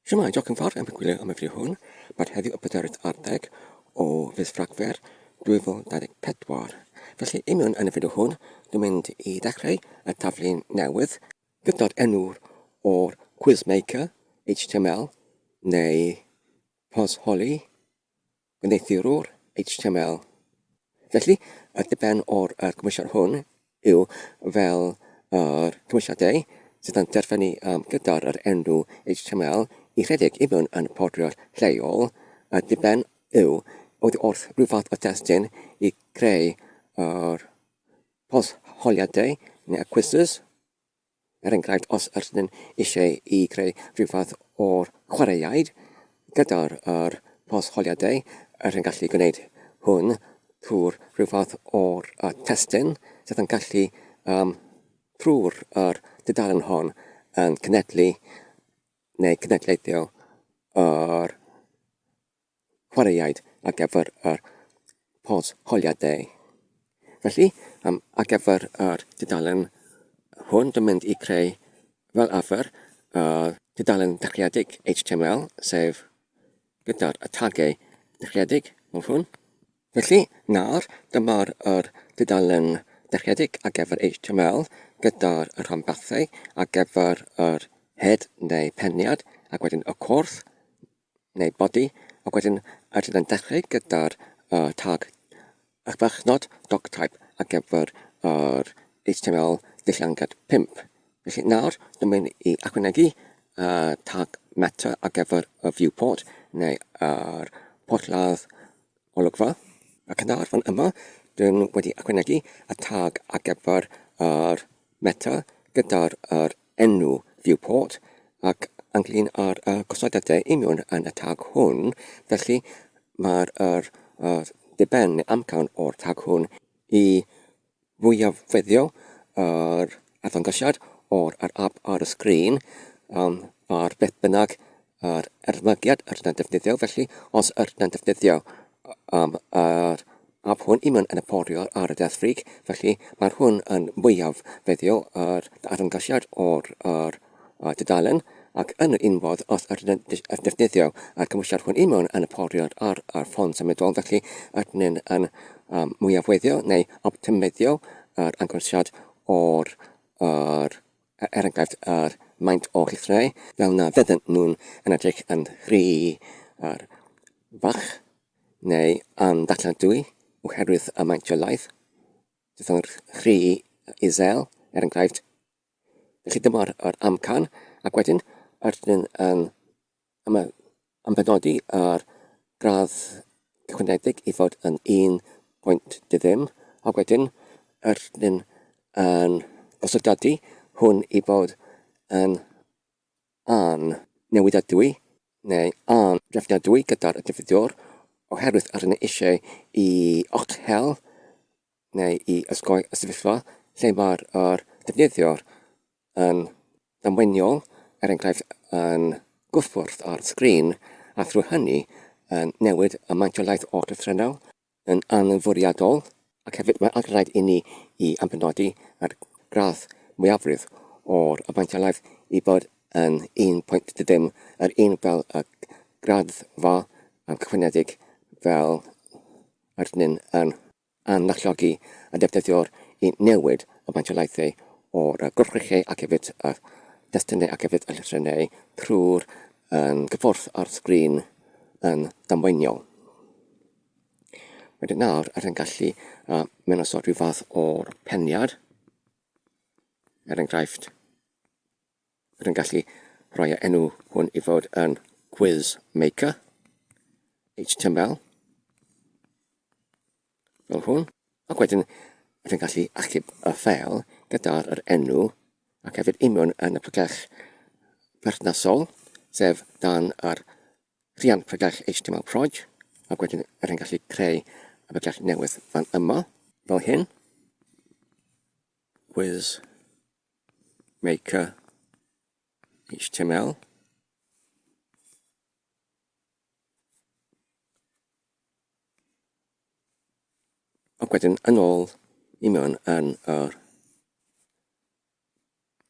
Siema, diolch yn fawr am y gwylio am y fideo hwn. Mae'r heddiw y 40 o fusfragfer 2024. Felly, i mewn yn y fideo hwn, dwi'n mynd i dechrau y taflun newydd gyda'r enw'r o'r coursemaker HTML neu posholi gwneithurwr HTML. Felly, y diben o'r cymwysiad hwn yw fel yr cymwysiadau sydd yn derfynu gyda'r enw HTML i rhedeg i mewn yn poriwr lleol. A diben yw wrth rhyw fath o testyn i greu yr posholiadau neu y quizzes. Enghraifft, os ydyn eisiau i greu rhyw fath o'r chwaraeaid gyda'r posholiadau, ydyn gallu gwneud hwn trwy'r rhyw fath o'r testyn sydd yn gallu trwy'r dudalen hon yn cynhedlu neu cynhedleithio yr chwaraeaid ar gyfer yr posholiadau. Felly, ar gyfer yr dudalen hwn, dwi'n mynd i creu fel arfer dudalen dechreuedig HTML, sef gyda'r tagau dechreuedig mewn hwn. Felly, nawr, dyma'r dudalen dechreuedig ar gyfer HTML gyda'r rhanbarthau ar gyfer yr head neu penniad, ac wedyn y corff neu body, ac wedyn ydyn yn dechrau gyda'r tag y farchnad doctype ar gyfer yr HTML dillangad 5. Felly nawr, dwi'n mynd i ychwanegu tag meta ar gyfer y viewport neu yr porthladd olygfa. Ac nawr fan yma, dwi'n wedi ychwanegu y tag ar gyfer yr meta gyda'r enw viewport ac ynglyn â'r gosodiadau i mewn yn y tag hwn. Felly mae'r diben neu amcan o'r tag hwn i fwyafeddio yr arddangosiad o'r app ar y sgrin a'r beth bynnag yr ermygiad ydyn yn defnyddio. Felly os ydyn yn defnyddio yr app hwn i mewn yn y poriwr ar y death freak, felly mae'r hwn yn mwyaf feddio yr arddangosiad o'r dudalen, ac yn y unfodd os ydyn yn defnyddio yr cymwysiad hwn i mewn yn y poriwr ar ffôn symudol, felly ydyn yn mwyaf weddio neu optimyddio yr arddangosiad o'r enghraifft yr maint o llythrau, fel na fydden nhw'n yn edrych yn rhy fach neu andalladwy oherwydd y maentiolaeth. Dyth o'n rhy isel, enghraifft. Felly dyma'r amcan, ac wedyn ydyn yn ymbenodi yr gradd cychwynnedig i fod yn 1.2, ac wedyn ydyn yn gosodiadu hwn i fod yn newidadwy neu drefniadwy gyda'r defnyddiwr, oherwydd ydyn eisiau i ochel neu i ysgoi y sefyllfa lle mae'r defnyddiwr yn ddamweiniol, enghraifft yn gwrthwrth ar sgrin, a thrwy hynny yn newid y maentiolaeth o'r llythrennol yn anfwriadol, ac hefyd mae'n rhaid i ni i ymbenodi yr gradd mwyafrif o'r maentiolaeth i bod yn 1.2, yr un fel y graddfa cychwynnedig fel ydyn yn anallogi y defnyddiwr i newid y maentiolaethau o'r gwrthrychau ac hefyd y destunau ac hefyd y llythrennau trwy'r gyffwrdd ar sgrin yn damweiniol. Wedyn nawr, ydyn gallu menosod rhyw fath o'r penniad. Enghraifft, ydyn gallu rhoi enw hwn i fod yn coursemaker HTML. Fel hwn, ac wedyn ydyn gallu achub y ffeil gyda'r enw ac hefyd i mewn yn y pregell perthnasol, sef dan yr rhian pregell HTML proj, ac wedyn ydyn gallu creu y pregell newydd fan yma, fel hyn. Coursemaker HTML. Ac wedyn yn ôl i mewn yn yr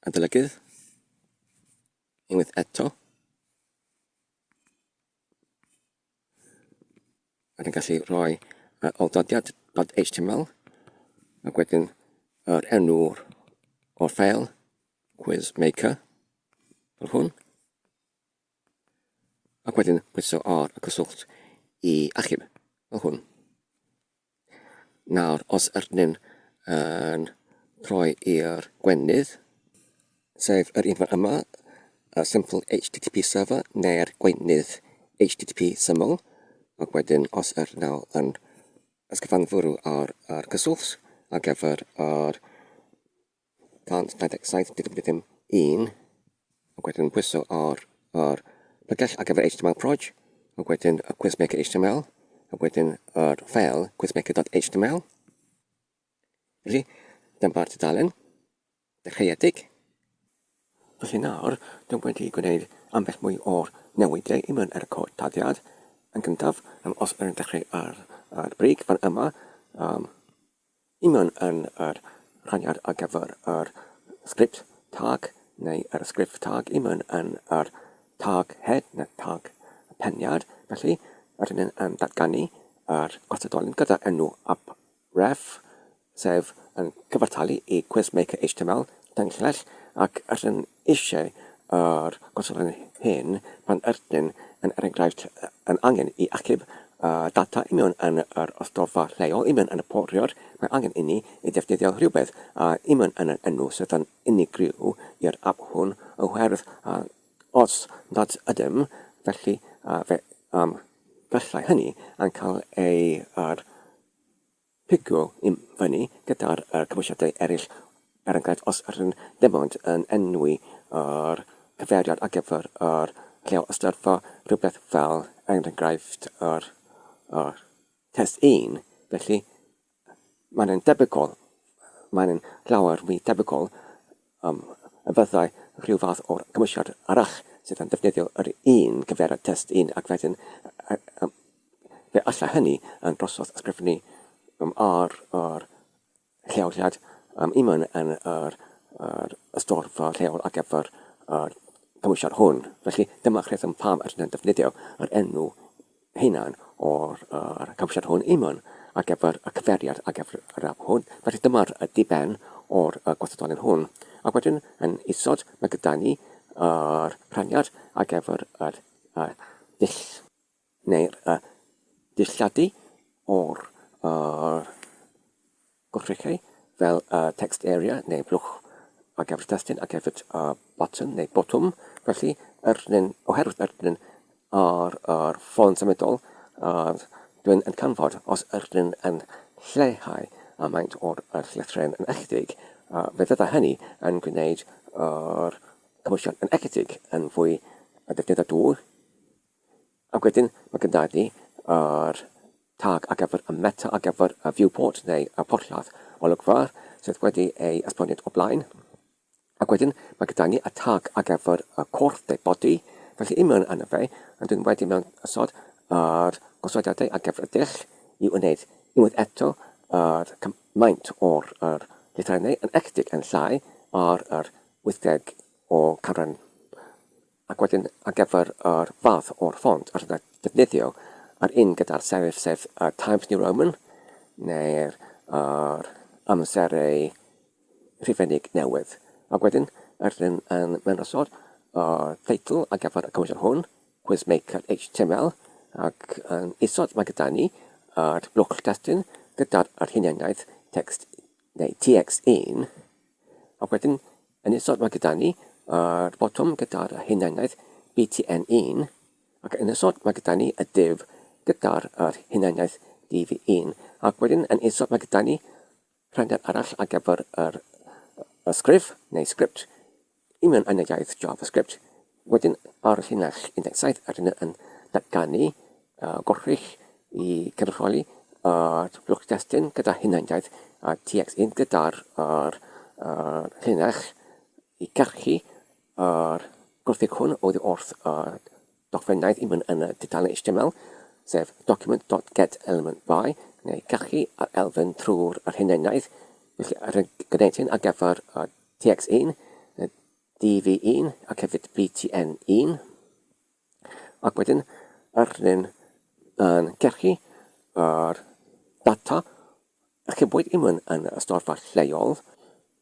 adolygydd, unwaith eto, Rydyn gallu rhoi oldodiad.html ac wedyn yr enw o'r ffeil coursemaker fel hwn ac wedyn pwyso ar y cyswllt i achub fel hwn. Nawr, os ydyn yn troi i'r gwennydd, sef yr unfath yma, y simple HTTP server neu'r gwennydd HTTP syml, ac wedyn os nawr yn ysgyfanfwrw ar cyswllt ar gyfer yr 197.1 ac wedyn pwyso ar pygell ar gyfer HTML proj, ac wedyn y coursemaker HTML, ac wedyn yr ffeil coursemaker.html. Felly, dyma'r tudalen dechreuedig. Felly nawr, dwi'n wedi gwneud ambell mwy o'r newidiau i mewn ar y cod taddiad. Yn gyntaf, os ydyn dechrau ar brig fan yma, i mewn yn yr rhaniad ar gyfer yr script tag neu yr script tag i mewn yn yr tag head neu tag peniad. Felly, ydyn yn datganu yr gwastradolen gyda enw ref, sef yn cyfartalu i coursemaker HTML danllell, ac ydyn eisiau yr gwastradolen hyn pan ydyn yn enghraifft yn angen i achub data i mewn yn yr ystolfa lleol, i mewn yn y poriwr. Mae angen i ni i defnyddio rhywbeth i mewn yn yr enw sydd yn unigryw i'r app hwn, oherwydd os nad ydym, felly gallai hynny yn cael ei pigio i fyny gyda'r cymwysiadau eraill. Er enghraifft, os ydyn dim ond yn enwi yr cyfeiriad ar gyfer yr lleol ystyrfa, rhywbeth fel enghraifft yr test 1, felly mae'n debygol, mae'n llawer mwy debygol y byddai rhyw fath o'r cymwysiad arall sydd yn defnyddio yr un cyfeiriad test 1 ac wedyn fe alla hynny yn drosodd ysgrifennu ar lleoliad i mewn yn yr ystolfa lleol ar gyfer cymwysiad hwn. Felly dyma rheswm pam ydyn yn defnyddio yr enw hunan o'r cymwysiad hwn i mewn ar gyfer y cyfeiriad ar gyfer yr app hwn. Felly dyma'r diben o'r gwastradolen hwn. Ac wedyn yn isod mae gyda ni yr rhaniad ar gyfer yr dilladu o'r gwrthrychau fel text area neu blwch ar gyfer testyn ar gyfer button neu botwm. Felly, oherwydd ydyn ar ffôn symudol, dwi'n yn canfod os ydyn yn lleihau a maint o'r llythryn yn echdig, fe fydda hynny yn gwneud yr cymwysiad yn echdig yn fwy defnyddio dŵr. Ac wedyn mae gyda ni yr tag ar gyfer y meta ar gyfer y viewport neu y porthladd olygfa sydd wedi ei esboniad o blaen. Ac wedyn mae gyda ni y tag ar gyfer y corff neu body. Felly i mewn yna fe, ond dwi'n wedi mewn ysod yr gosodiadau ar gyfer y dull i wneud unwaith eto yr maint o'r lithrennau yn echdig yn llai ar 80 o canran. Ac wedyn ar gyfer yr fath o'r ffont ar yna defnyddio ar un gyda'r serif sef Times New Roman neu'r amserau rhifennig newydd. Ac wedyn, ydyn yn mewn ysod teitl ar gyfer y cymwysiad hwn, coursemaker HTML, ac yn isod mae gyda ni blwch testyn gyda'r hunaniaeth text neu TX1, ac wedyn yn isod mae gyda ni botwm gyda'r hunaniaeth BTN1, ac yn isod mae gyda ni y div gyda'r hunaniaeth DV1, ac wedyn yn isod mae gyda ni rhaniad arall ar gyfer y sgrif neu script i mewn yn y iaith JavaScript. Wedyn ar llinell 17 ydyn yn datganu gorrych i cynrychioli blwch testyn gyda hunaniaeth TX1 gyda'r llinell i garchu gwrthig hwn oddi wrth dogfennaeth i mewn yn y tudalen HTML, sef document.getElementBy, neu garchu ar elfen trwy'r hunaniaeth. Felly, ar y gwneud hyn ar gyfer TX1, DV1 ac hefyd BTN1. Ac wedyn, ydyn yn garchu yr data achubwyd imwn yn y storfa lleol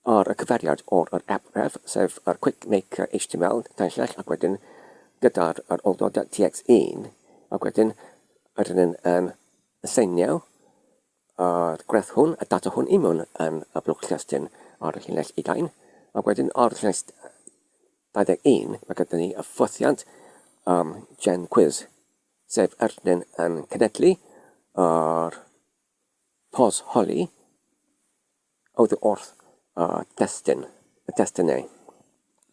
ar y cyferiad o'r epref, sef yr coursemakerhtml tanllach, ac wedyn gyda'r oldod.tx1, ac wedyn ydyn yn aseinio yr greth hwn, y data hwn imwn yn y blwch llystyn ar y llinell 20, ac wedyn o'r llinell 21, mae gyda ni y ffwthiant gen quiz, sef ydyn yn cynedlu yr pos holi oddi wrth y destunau.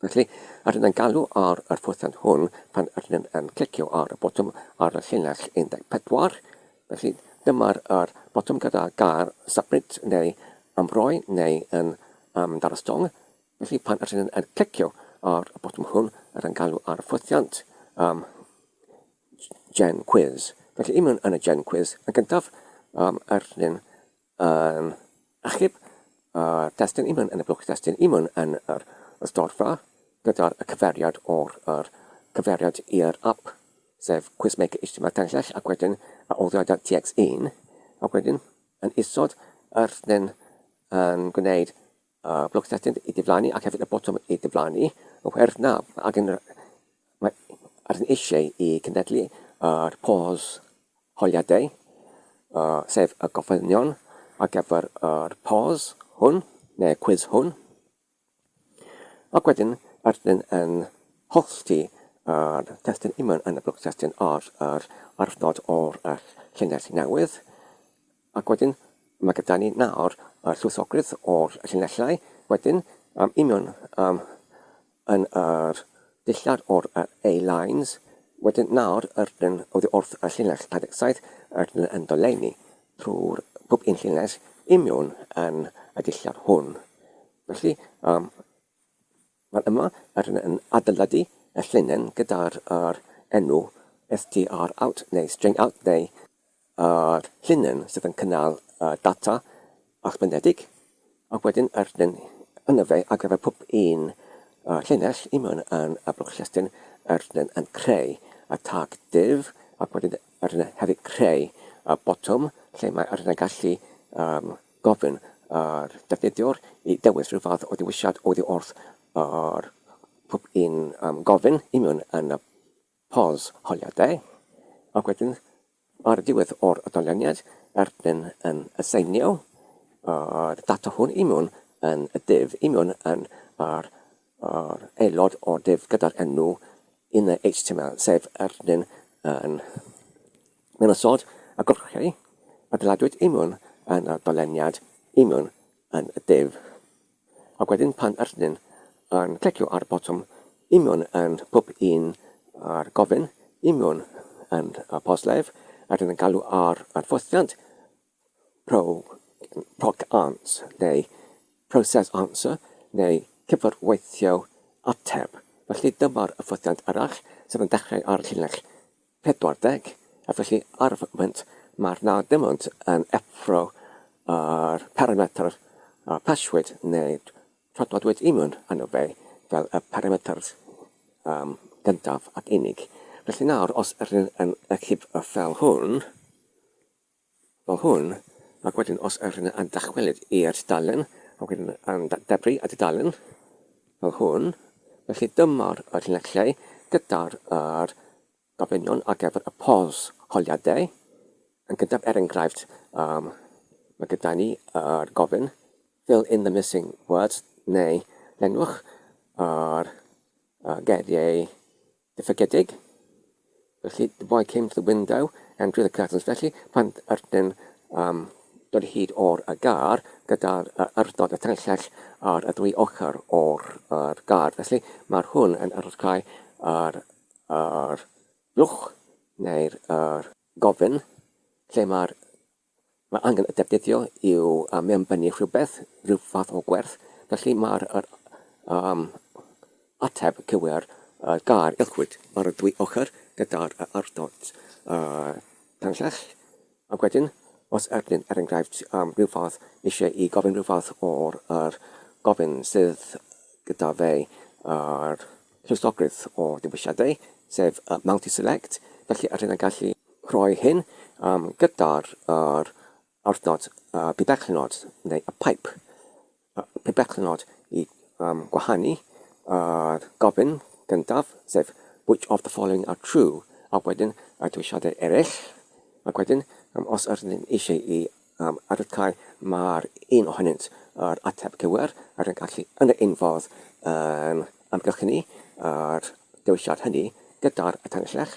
Felly, ydyn yn galw ar y ffwthiant hwn pan ydyn yn clicio ar y botwm ar y llinell 14. Felly, dyma'r botwm gyda gar submit neu amroi neu yn darostong. Felly, pan ydyn yn clicio ar y botwm hwn, ydyn galw ar y ffwthiant gen quiz. Felly, imwn yn y gen quiz, yn gyntaf ydyn yn achub testyn, imwn yn y blwch testyn, imwn yn yr storfa gyda'r cyferiad o'r cyferiad i'r app, sef coursemakerhtml tanllach, ac wedyn y oldod.tx1, ac wedyn yn isod ydyn yn gwneud blwch testyn i diflannu ac hefyd y botwm i diflannu, oherwydd na, ac ydyn eisiau i cynedlu yr pos holiadau, sef y gofynion ar gyfer yr pos hwn, neu quiz hwn. Ac wedyn, ydyn yn hollti yr testyn imwn yn y blwch testyn ar yr arfnod o'r llinell newydd. Ac wedyn, mae gyda ni nawr y llwysogydd o'r llinellau. Wedyn, imwn yn yr dillad o'r A-lines. Wedyn nawr, ydyn oddi wrth y llinell 27, ydyn yn dolenni trwy'r pob un llinell imwn yn y dillad hwn. Felly, mae yma ydyn yn adeiladu y llinyn gyda'r enw str out neu string out neu llinyn sydd yn cynnal data archbynedig. Ac wedyn ydyn yna fe ar gyfer pob un llinell imwn yn y blwch llystyn ydyn yn creu y tag div, ac wedyn ydyn hefyd creu y botwm lle mae ydyn yn gallu gofyn yr defnyddiwr i dewis rhyw fath o dewisiad oddi wrth yr pob un gofyn imwn yn y pos holiadau. Ac wedyn, ar y diwedd o'r adoloniad, ydyn yn aseinio yr data hwn imwn yn y div, imwn yn yr aelod o'r div gyda'r enw in y HTML, sef ydyn yn mynysod a greu adeiladwyd imwn yn y doleniad imwn yn y div. Ac wedyn pan ydyn yn clicio ar y botwm imwn yn pob un ar gofyn, imwn yn y poslef, ydyn yn galw ar ffwthiant proc ans neu process answer neu cyfarweithio ateb. Felly dyma'r ffwthiant arall sydd yn dechrau ar llinell 40, a felly ar y foment mae'r na dim ond yn effro yr parametr paswyd neu trodnodwyd imwn yn o fe fel y parametr gyntaf ac unig. Felly nawr, os ydyn yn achub fel hwn, ac wedyn os ydyn yn dychwelyd i'r dudalen, ac wedyn yn debru y dudalen fel hwn, felly dyma'r llinellau gyda'r gofynion ar gyfer y pos holiadau. Yn gyntaf enghraifft, mae gyda ni gofyn fill in the missing words neu lenwch ar geiriau diffygedig. Felly, the boy came to the window and drew the curtains. Felly, pan ydyn dod hyd o'r gar gyda'r ardod y tanllell ar y ddwy ochr o'r gar. Felly, mae'r hwn yn arolchau ar blwch neu'r gofyn lle mae angen y defnyddio i'w mewnbynnu rhywbeth, rhyw fath o gwerth. Felly mae'r ateb cywir gar ilchwyd ar y ddwy ochr gyda'r ardod tanllell. Ac wedyn, os ydyn enghraifft rhyw fath eisiau i gofyn rhyw fath o'r gofyn sydd gyda fe llwysogydd o dewisiadau, sef multi-select. Felly ydyn yn gallu rhoi hyn gyda'r arthnod pibeclynod neu y pipe. Pibeclynod I gwahanu gofyn gyntaf, sef which of the following are true, a wedyn y dwysiadau eraill, ac wedyn os ydyn eisiau I arydcau mae'r un ohonynt yr ateb cywir, rydyn gallu yn y unfodd amgylch ni yr dewisiad hynny gyda'r y tanillech,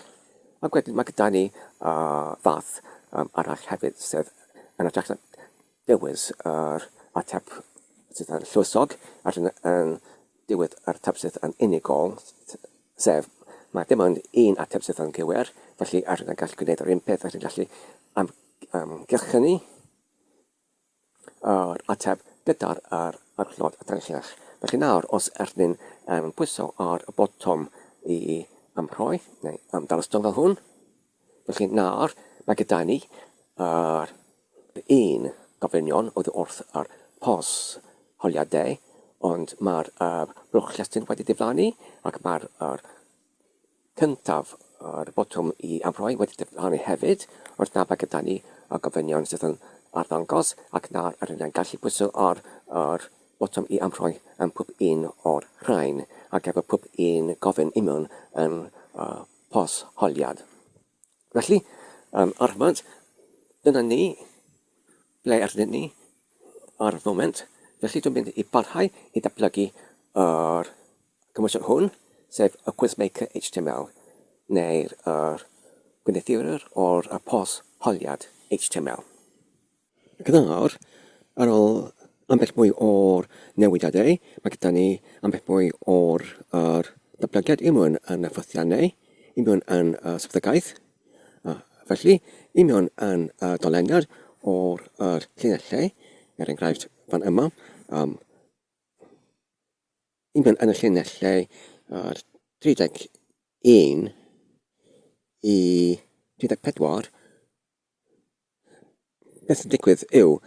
ac wedyn mae gyda ni fath arall hefyd, sef yn edrych na dewis yr ateb sydd yn llwysog, yn diwedd yr ateb sydd yn unigol, sef mae dim ond un ateb sydd yn gywir, felly rydyn gallu gwneud yr un peth, rydyn gallu amgylch ni yr ateb gyda'r archnod y tanillech. Felly nawr, os ydyn pwyso ar y botwm I rhoi, neu darlystol fel hwn, felly nawr mae gyda ni un gofynion oedd wrth yr pos holiadau, ond mae'r blwch llestyn wedi diflannu, ac mae'r cyntaf yr botwm I rhoi wedi diflannu hefyd, ond na mae gyda ni gofynion sydd yn arddangos, ac na rydyn gallu pwyso ar botwm I rhoi yn pob un o'r rhain, ac efo pob un gofyn union yn pos holiad. Felly, arfod, dyna ni, ble ydyn ni ar y foment. Felly dwi'n mynd I barhau I datblygu yr gymwysiad hwn, sef y coursemakerhtml, neu'r gwneithwyr o'r pos holiad HTML. Ac nawr, ar ôl ambell mwy o'r newidiadau, mae gyda ni ambell mwy o'r datblygiad union yn y ffythiannau, union yn sefydligaeth. Felly, union yn doleniad o'r llinellau, enghraifft fan yma, union yn y llinellau 31 I 34, beth sy'n digwydd yw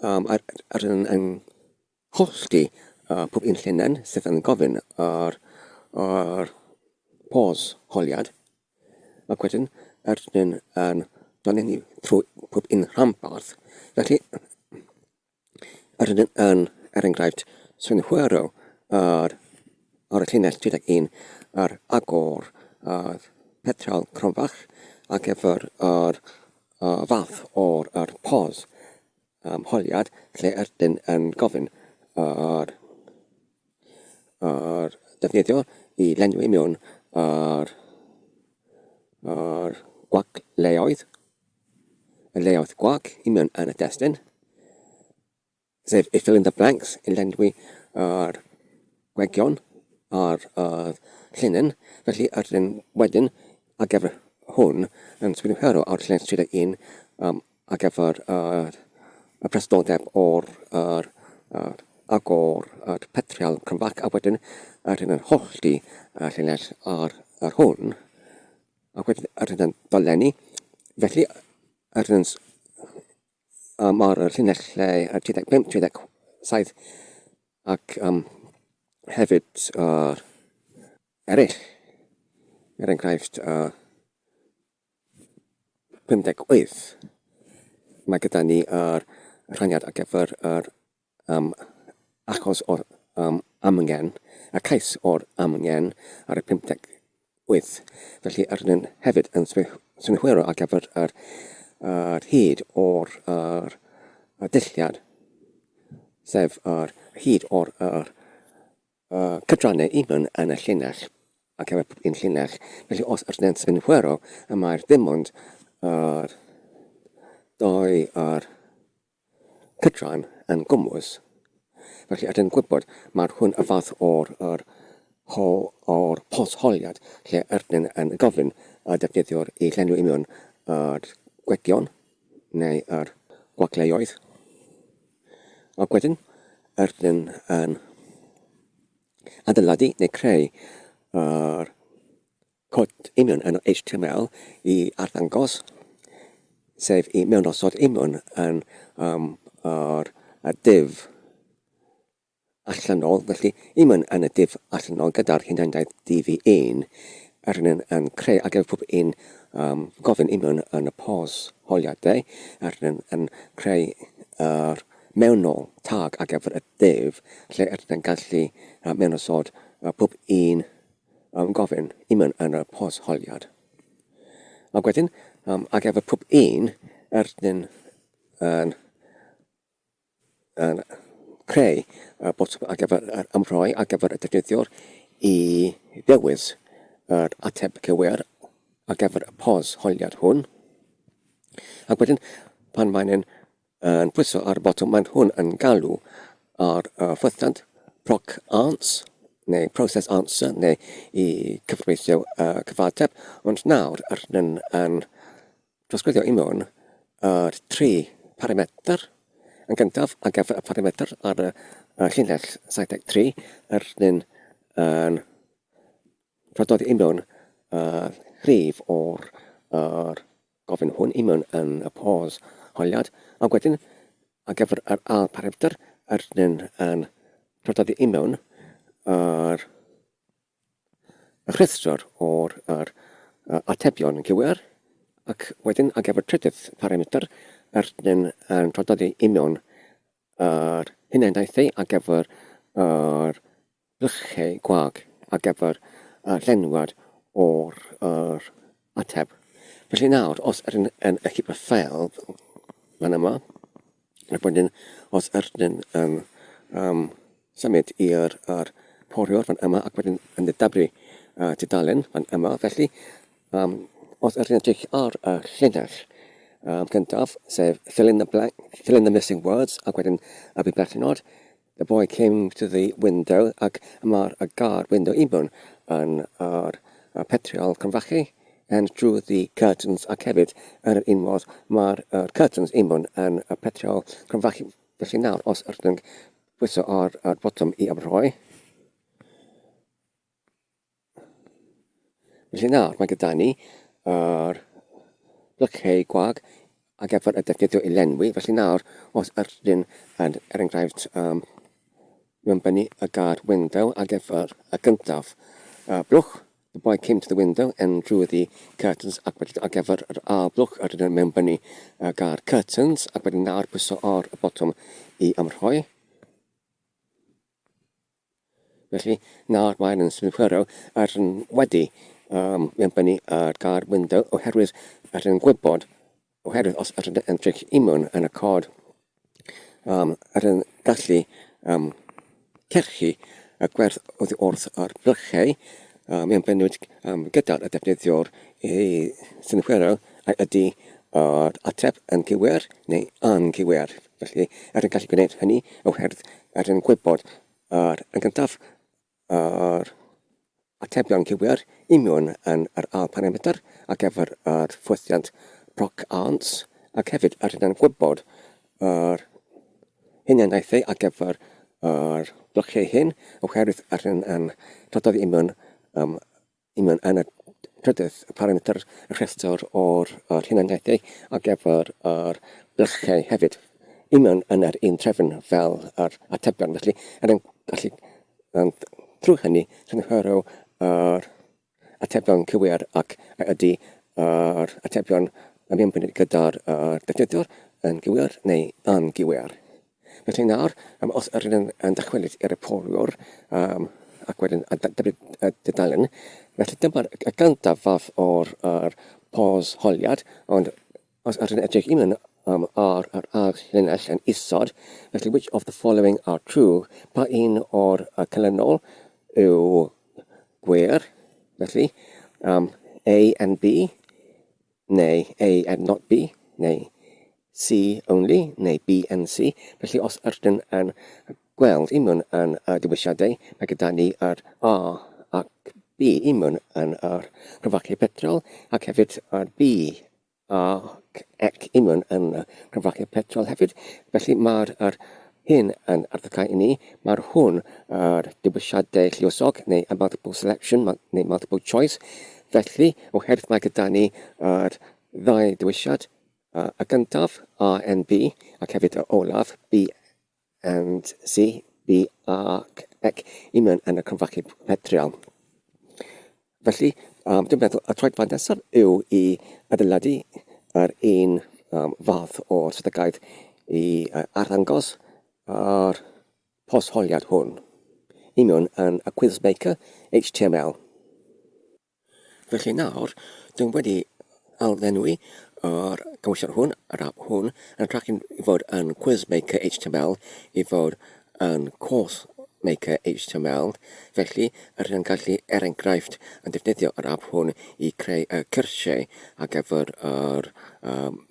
yn hollti pob un llinell sydd yn gofyn ar pos holiad, ac wedyn ydyn yn dolenni trwy pob un rhanbarth. Felly, ydyn yn enghraifft synhwyro ar y llinell 31 ar agor petrol cronfach ac efo'r fath o'r pos holiad lle ydyn yn gofyn ar defnyddio I lenwi mewn ar gwag leoedd, y leoedd gwag I mewn yn y destun, sef I fill in the blanks I lenwi ar gwegion ar llinyn, felly ydyn wedyn ar gyfer hwn yn sbwynhero ar llinell 31 ar gyfer y presenoldeb o'r agor petrol cronfach, a wedyn ydyn yn hollti llinell ar hwn, ac wedyn ydyn yn dolenni, felly ydyn ar y llinellau 35, 37 ac hefyd eraill, enghraifft 58, mae gyda ni rhaniad ar gyfer achos o'r amgen, y cais o'r amgen ar y 58. Felly ydyn hefyd yn synhwyro ar gyfer yr hyd o'r dulliad, sef yr hyd o'r cydrannau union yn y llinell ac efo un llinell. Felly os ydyn yn synhwyro, mae'r ddim ond doi cydran yn gwmws. Felly ydyn gwybod mae'r hwn y fath o'r posholiad lle ydyn yn gofyn defnyddio'r I llenwi union yr gwegion neu yr gwagleoedd. Ac wedyn ydyn yn adeiladu neu creu yr cod union yn HTML I arddangos, sef I mewnrosod union yn y div allanol, felly union yn y div allanol gyda'r hunaniaeth dv1 ydyn yn creu ar gyfer pob un gofyn i mewn yn y pos holiadau yn creu mewnol tag ar gyfer y def lle yn gallu mewnasod pob un gofyn i mewn yn y pos holiad. Ac wedyn, ar gyfer pob un yn creu bot ar gyfer ymrhoi ar gyfer y defnyddiwr i ddewis yr ateb cywir ar gyfer y pos holiad hwn. Ac wedyn, pan mae'n yn pwyso ar y botwm, mae'n hwn yn galw ar ffwythiant proc ans, neu process answer, neu i cyfreithio cyfateb, ond nawr yn trosglwyddio i mewn yr 3 parametr. Yn gyntaf, ar gyfer y parametr ar y llinell 73, yn rhododdi i mewn rhif o'r gofyn hwn i mewn yn y pos holiad, ac wedyn ar gyfer yr ail parametr yn rhododdi i mewn yr rhestr o'r atebion cywir, ac wedyn ar gyfer trydydd parametr yn rhododdi i mewn yr hunaniaethau ar gyfer yr blychau gwag ar gyfer llenwad o'r ateb. Felly nawr, os yn eich ffel fan yma, ac wedyn os yn symud i'r poriwr fan yma, ac wedyn yn dybru tudalen fan yma, felly os yn edrych ar y llinell gyntaf, sef fill in the missing words, ac wedyn y berchenod, the boy came to the window, ac mae'r guard window i mewn yn yr petriol cyfrachu, and drew the curtains, ac hefyd yn yr un modd mae'r curtains i mewn yn y petriol cyfrachu. Felly nawr, os yn pwyso ar botwm i ymrhoi, felly nawr mae gyda ni yr blychau gwag ar gyfer y defnyddio i lenwi. Felly nawr, os yn enghraifft mewnbynnu y guard window ar gyfer y gyntaf blwch, the boy came to the window and drew the curtains, ac wedyn ar gyfer yr ail blwch yn mewnbynnu y guard curtains, ac wedyn nawr pwyso ar y botwm i ymrhoi. Felly nawr mae'n synhwyro wedi mewnbynnu yr guard window oherwydd gwybod, oherwydd os yn edrych i mewn yn y cod, yn gallu cerchu y gwerth wrth yr blychau mewnbynwyd gyda'r defnyddiwr i synhwyro ydy yr ateb yn gywir neu angywir. Felly yn gallu gwneud hynny oherwydd yn gwybod yn gyntaf yr atebion cywir i mewn yn yr ail parametr ar gyfer yr ffwythiant proc ans, ac hefyd yn gwybod yr hunaniaethau ar gyfer yr blychau hyn oherwydd yn rhododdi i mewn yn y trydydd parametr y rhestr o'r hunaniaethau ar gyfer yr blychau hefyd i mewn yn yr un trefn fel yr atebion. Felly yn gallu trwy hynny synhwyro yr atebion cywir ac ydy yr atebion yn mewnbynnu gyda'r defnyddiwr yn gywir neu angywir. Felly nawr, os yn dychwelyd i'r poriwr ac wedyn dudalen, felly dyma'r gyntaf fath o'r pos holiad, ond os yn edrych i mewn ar yr llinell yn isod, felly which of the following are true, pa un o'r canlynol yw gwir, felly A and B, neu A and not B, neu C only, neu B and C. Felly os ydyn yn gweld i mewn yn diwylliadau, mae gyda ni yr A ac B i mewn yn yr cyfrachu petrol, ac hefyd yr B ac ec i mewn yn cyfrachu petrol hefyd. Felly mae'r hyn yn arddecau i ni, mae'r hwn yr diwylliadau lluosog, neu a multiple selection, neu multiple choice. Felly, oherwydd mae gyda ni yr ddau diwylliad, y gyntaf, A and B, ac hefyd y olaf, B and C, B ac ec i mewn yn y cyfrachu petrol. Felly, dwi'n meddwl y troedfedd nesaf yw i adeiladu yr un fath o'r strategaeth i arddangos yr postholiad hwn i mewn yn y coursemaker HTML. Felly nawr, dwi'n wedi alddенwi yr gawsiad hwn, yr app hwn, yn rhaid i fod yn coursemaker HTML i fod yn coursemaker HTML. Felly, rydyn ni'n gallu enghraifft yn defnyddio yr app hwn i creu y cyrsiau ar gyfer yr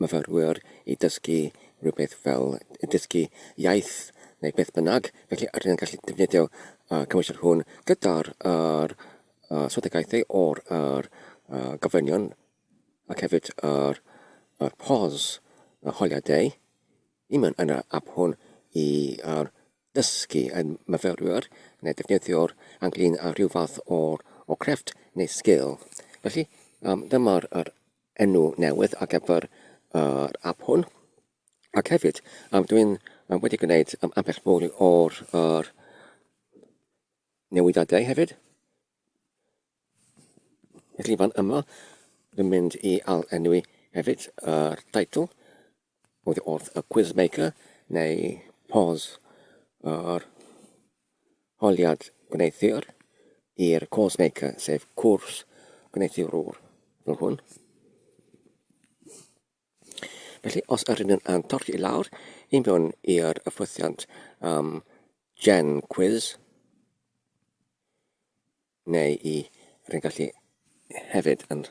myfyrwyr i dysgu rhywbeth fel dysgu iaith neu beth bynnag. Felly, rydyn ni'n gallu defnyddio gawsiad hwn gyda'r strategaethau o'r gofynion ac hefyd yr pos holiadau i mewn yn y app hwn i dysgu yn myfyrwyr neu defnyddio'r ynglyn â rhyw fath o crefft neu sgil. Felly, dyma'r enw newydd ar gyfer yr app hwn. Ac hefyd, dwi'n wedi gwneud ambell mwy o'r newidiadau hefyd. Felly fan yma, dwi'n mynd i enwi hefyd yr teitl oddi wrth y coursemaker neu pos yr holiad gwneithwyr i'r coursemaker, sef cwrs gwneithwyr fel hwn. Felly, os ydyn nhw'n torri i lawr, i mewn i'r ffwythiant Gen Quiz, neu i rydyn gallu hefyd yn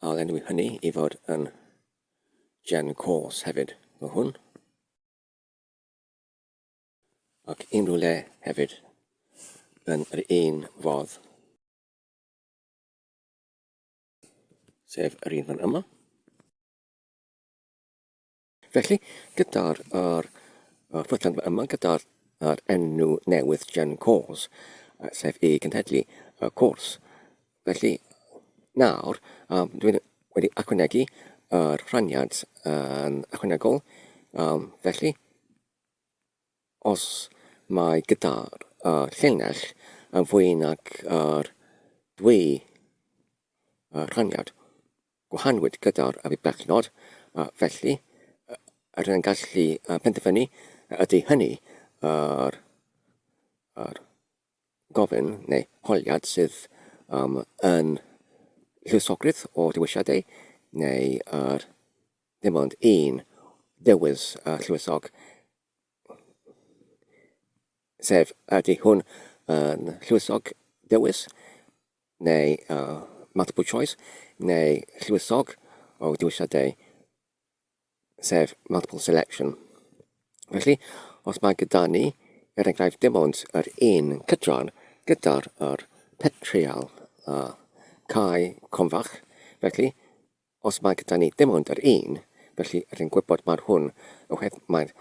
allenwi hynny i fod yn Gen Course hefyd fel hwn. Ac unrhyw le hefyd yn yr un fodd. Sef yr un fan yma. Felly, gyda'r ffwythiant yma, gyda'r enw newydd Gen Course, sef i gynhedlu y cwrs. Felly, nawr, dwi'n wedi ychwanegu yr rhaniad yn ychwanegol. Felly, os mae gyda'r llinell yn fwy nag yr dwy rhaniad gwahanwyd gyda'r bechnod, felly, rydyn ni'n gallu penderfynu ydy hynny yr gofyn neu holiad sydd yn llywsogrwydd o dewisiadau neu dim ond un dewis llywysog, sef ydy hwn yn llywysog dewis neu multiple choice neu llywysog o dewisiadau sef multiple selection. Felly, os mae gyda ni, enghraifft dim ond yr un cydran gyda'r petrial cae confach. Felly, os mae gyda ni dim ond yr un, felly rydyn gwybod mae'r hwn, oherwydd mae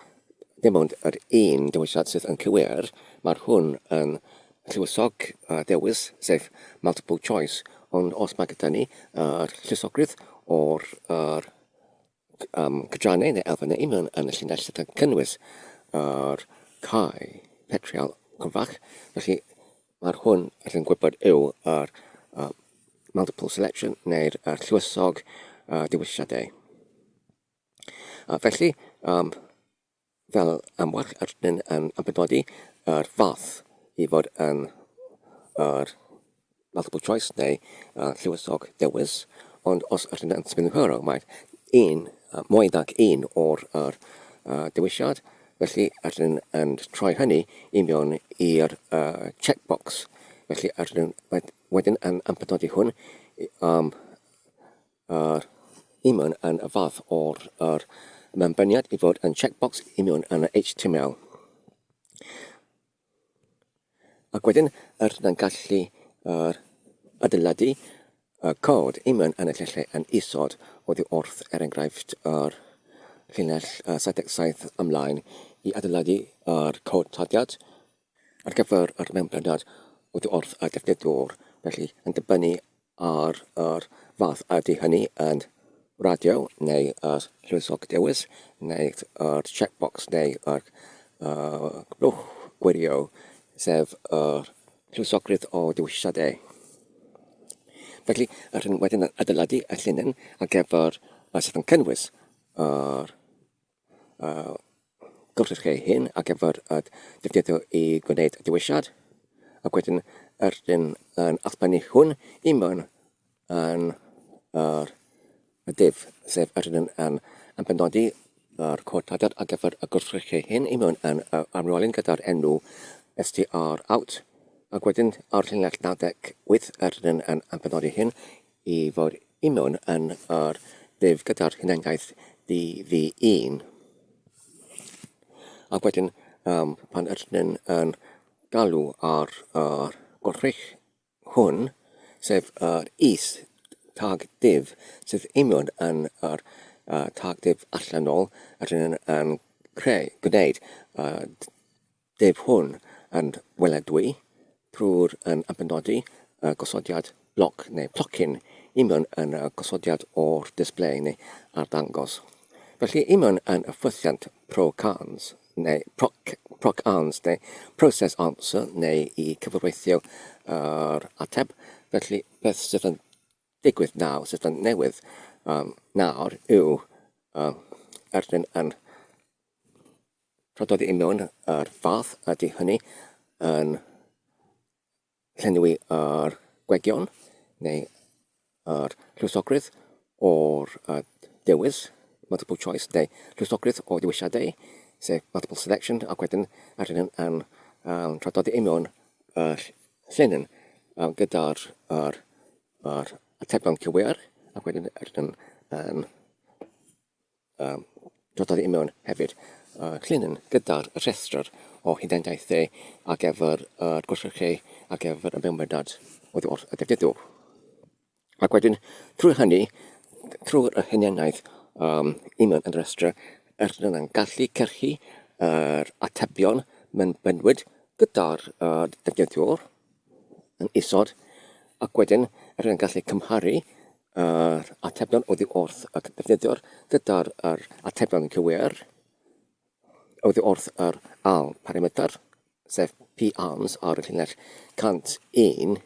dim ond yr un dewisiad sydd yn cywir, mae'r hwn yn llywysog dewis, sef multiple choice. Ond os mae gyda ni yr llywsogrwydd o'r cydrannau neu elfennau i mewn yn y llinell sydd yn cynnwys yr cae petrial confach. Felly, mae'r hwn rydyn gwybod yw yr multiple selection neu'r llywysog dewisiadau. Felly, fel amwell, rydyn yn benodi yr fath i fod yn yr multiple choice neu llywysog dewis, ond os rydyn yn sbynhwyro, mae mwy nag un o'r dewisiad, felly rydyn yn troi hynny i mewn i'r checkbox. Felly rydyn wedyn yn benodi hwn i mewn yn y fath o'r mewnbyniad i fod yn checkbox i mewn yn y HTML. Ac wedyn rydyn yn gallu adeiladu cod i mewn yn y llylle yn isod oddi wrth enghraifft yr llinell 77 ymlaen i adeiladu yr codtodiad ar gyfer yr mewnbyniad oddi wrth y defnyddwr. Felly yn dibynnu ar yr fath ydy hynny yn radio neu llywysog dewis neu yr checkbox neu yr blwch gwirio sef yr llywysogrwydd o dewisiadau. Felly, rydyn wedyn yn adeiladu y llinyn ar gyfer sydd yn cynnwys yr gwrs hyn ar gyfer y defnyddio i gwneud y diwylliad. Ac wedyn rydyn yn allbynnu hwn i mewn yn y div, sef rydyn yn benodi yr codladiad ar gyfer y gwrs hyn i mewn yn amrolyn gyda'r enw str out. Ac wedyn ar llinell 98 rydyn yn benodi hyn i fod i mewn yn yr div gyda'r hunaniaeth dv1. Ac wedyn pan rydyn yn galw ar gwrs hwn, sef yr is tag div sydd i mewn yn yr tag div allanol, rydyn yn gwneud div hwn yn weledwy trwy'r benodi gosodiad bloc neu plocyn i mewn yn gosodiad o'r display neu arddangos. Felly i mewn yn y ffwythiant proc-ans neu proc-ans neu process answer neu i cyfrweithio yr ateb. Felly beth sydd yn digwydd nawr, sydd yn newydd nawr yw rydyn yn rhododdi i mewn yr fath ydy hynny yn llenwi yr gwegion neu yr llwysogrydd o'r dewis, multiple choice, neu llwysogrydd o dewisiadau, sef multiple selection, ac wedyn rydyn yn rhododdi i mewn llinyn gyda'r atebion cywir, ac wedyn rydyn yn rhododdi i mewn hefyd llinyn gyda'r rhestr o hunaniaethau ar gyfer y gwrs ar gyfer y mewnbydad oddi wrth y defnyddiwr. Ac wedyn, trwy hynny, trwy'r hunaniaeth i mewn yn y rhestr, rydyn yn gallu cyrchu yr atebion mewnbynwyd gyda'r defnyddiwr yn isod, ac wedyn rydyn yn gallu cymharu yr atebion oddi wrth y defnyddiwr gyda'r atebion cywir oddi wrth yr pariwr, sef p-arms ar y llinell 101,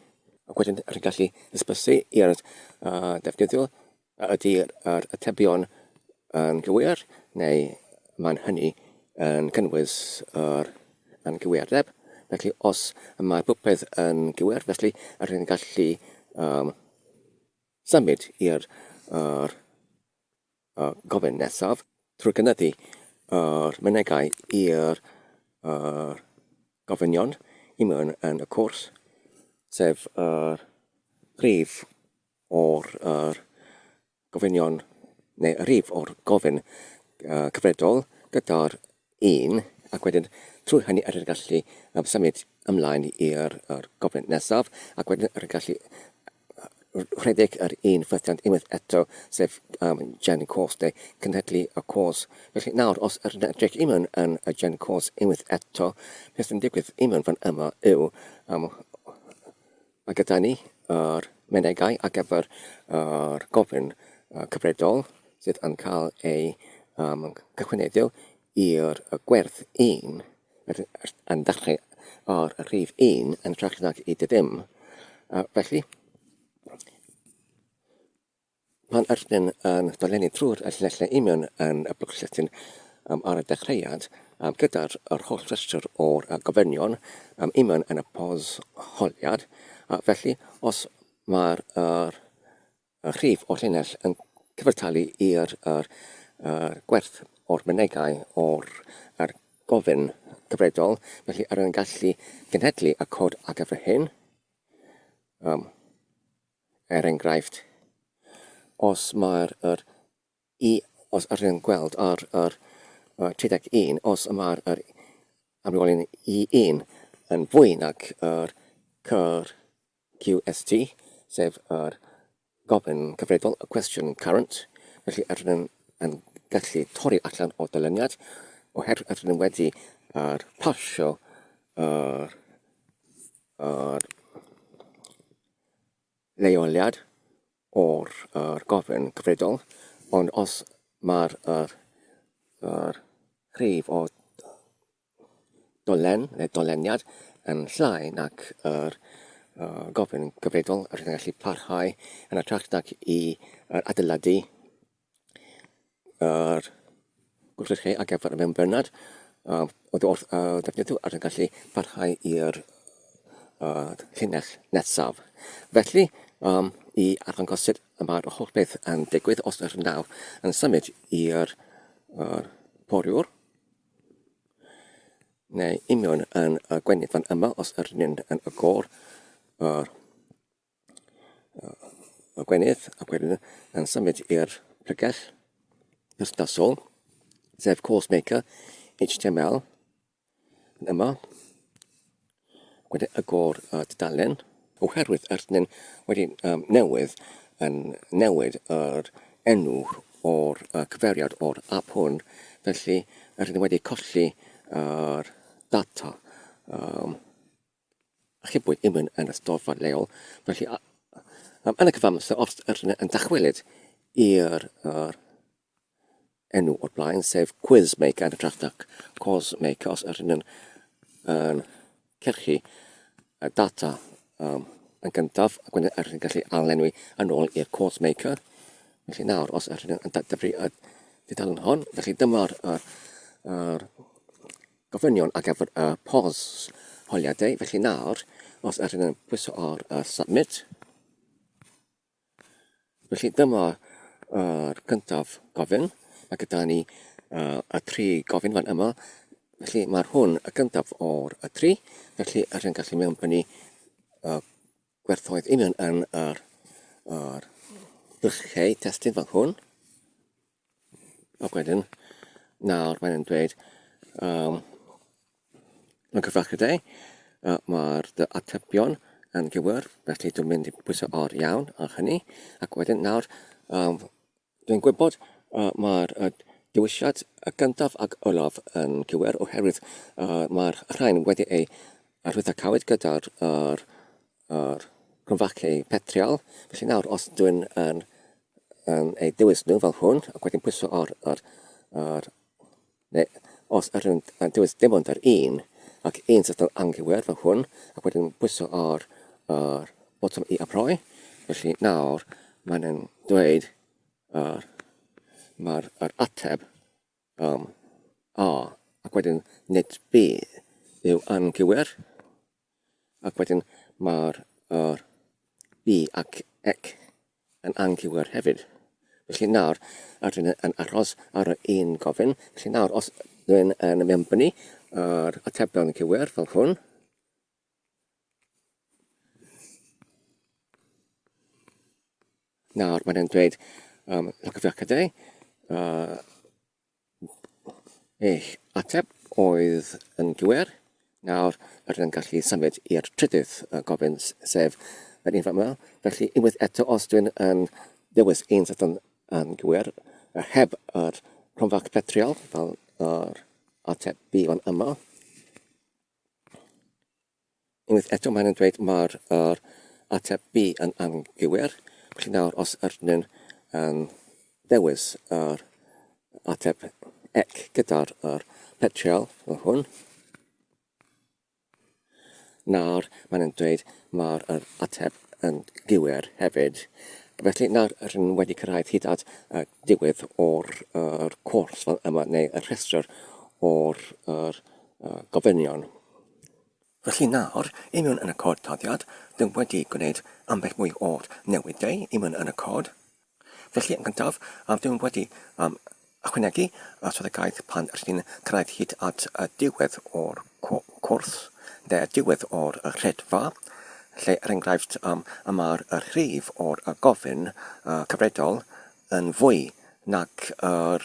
ac wedyn rydyn gallu ysbysu i'r defnyddiwr ydy'r atebion yn gywir, neu mae'n hynny yn cynnwys yn gywirdeb. Felly os mae'r bwpedd yn gywir, felly rydyn gallu symud i'r gofyn nesaf trwy gynyddu yr mynegai i'r gofynion i mewn yn y cwrs, sef yr rhif o'r gofynion, neu y rhif o'r gofyn cyfredol gyda'r 1, ac wedyn trwy hynny rydyn gallu symud ymlaen i'r gofyn nesaf, ac wedyn rydyn gallu rhedeg yr un ffwythiant unwaith eto, sef gen cwrs neu cynhedlu y cwrs. Felly nawr, os rydyn edrych i mewn yn y gen cwrs unwaith eto, beth sy'n digwydd i mewn fan yma yw mae gyda ni yr menegau ar gyfer yr gofyn cyfredol sydd yn cael ei cychwyneddio i'r gwerth 1 yn dechrau o'r rhif 1 yn trach nag i ddim. Felly, pan rydyn yn dolenni trwy'r llinellau i mewn yn y blwch lletyn ar y dechreuad gyda'r holl rhestr o'r gofynion i mewn yn y pos holiad. Felly, os mae'r rhif o'r llinell yn cyfartalu i'r gwerth o'r mynegau o'r gofyn cyfredol, felly rydyn yn gallu genhedlu y cod ar gyfer hyn. Enghraifft, os mae'r os rydyn yn gweld ar 31, os mae'r amrywolyn i1 yn fwy nag yr QST, sef yr gofyn cyfredol, y question current, felly rydyn yn gallu torri allan o dylyniad oherwydd rydyn wedi pasio yr lleoliad o'r gofyn cyfredol, ond os mae'r rhif o dolen neu doleniad yn llai nac yr gofyn gyfredol rydyn ni'n gallu parhau yn ytrach nag i adeiladu yr gwrthrychau ar gyfer y mewnbynad wrth defnyddio rydyn ni'n gallu parhau i'r llinell nesaf. Felly, i arddangosyd mae'r holl beth yn digwydd os ydych chi'n nawr yn symud i'r poriwr, neu union yn y gwenydd fan yma os ydych chi'n yn agor y gwenydd ac wedyn yn symud i'r plygell perthnasol, sef coursemakerhtml yma, wedyn agor dudalen, oherwydd ydych chi'n wedi newid yr enw o'r cyfeiriad o'r app hwn, felly ydych chi'n wedi colli yr data achubwyd unrhyw yn y storfa lleol. Felly, yn y cyfamser, os ydych yn dychwelyd i'r enw o'r blaen, sef quizmaker yn ytrach nag coursemaker, os ydych yn cyrchu y data yn gyntaf, ac wedyn ydych chi'n gallu alenwi yn ôl i'r coursemaker. Felly nawr, os ydych yn dyfru y dudalen hon, felly dyma'r gofynion ar gyfer y pos holiadau. Felly nawr, os ydych yn pwyso ar submit, felly dyma'r gyntaf gofyn. Mae gyda ni y 3 gofyn fan yma. Felly mae'r hwn y gyntaf o'r 3. Felly ydych yn gallu mewnbynnu gwerthoedd union yn yr dulliau testyn fan hwn. Ac wedyn, nawr mae'n dweud yn cyfrachydau, mae'r atebion yn gywir, felly dwi'n mynd i pwyso ar iawn ar hynny. Ac wedyn nawr, dwi'n gwybod mae'r dewisiad y gyntaf ac olaf yn gywir oherwydd mae'r rhain wedi ei arwyddo gyda'r gronfachau petriol. Felly nawr, os dwi'n ei dewis nhw fel hwn, ac wedyn pwyso os ydyn dewis dim ond ar un, ac un sydd yn anghywyr fel hwn, ac wedyn pwyso ar botwm i aproi. Felly nawr, mae'n dweud mae'r ateb A, ac wedyn nid B yw anghywyr, ac wedyn mae'r B ac ec yn anghywyr hefyd. Felly nawr, ydyn yn aros ar un gofyn. Felly nawr, os dwi'n mewnbynnu yr atebion cywir fel hwn, nawr mae'n dweud cyfrachydau, eich ateb oedd yn gywir. Nawr, ydyn yn gallu symud i'r trydydd gofyn, sef yr un fan yma. Felly, unwaith eto, os dwi'n dewis un sydd yn gywir, heb yr cronfach petriol, fel yr ateb B fan yma. Unwaith eto, mae'n dweud mae'r ateb B yn angywir. Felly nawr, os ydyn yn dewis yr ateb ec gyda'r petriol fel hwn, nawr mae'n dweud mae'r ateb yn gywir hefyd. Felly nawr ydyn wedi cyrraedd hyd at diwedd o'r cwrs fan yma, neu y rhestr o'r gofynion. Felly nawr, union yn y cod toddiad, dwi'n wedi gwneud ambell mwy o'r newidau union yn y cod. Felly yn gyntaf, dwi'n wedi ychwanegu swyddogaeth pan ydyn ni'n cyrraedd hyd at diwedd o'r cwrs, neu diwedd o'r rhedfa, lle er enghraifft mae'r rhif o'r gofyn cyfredol yn fwy nac yr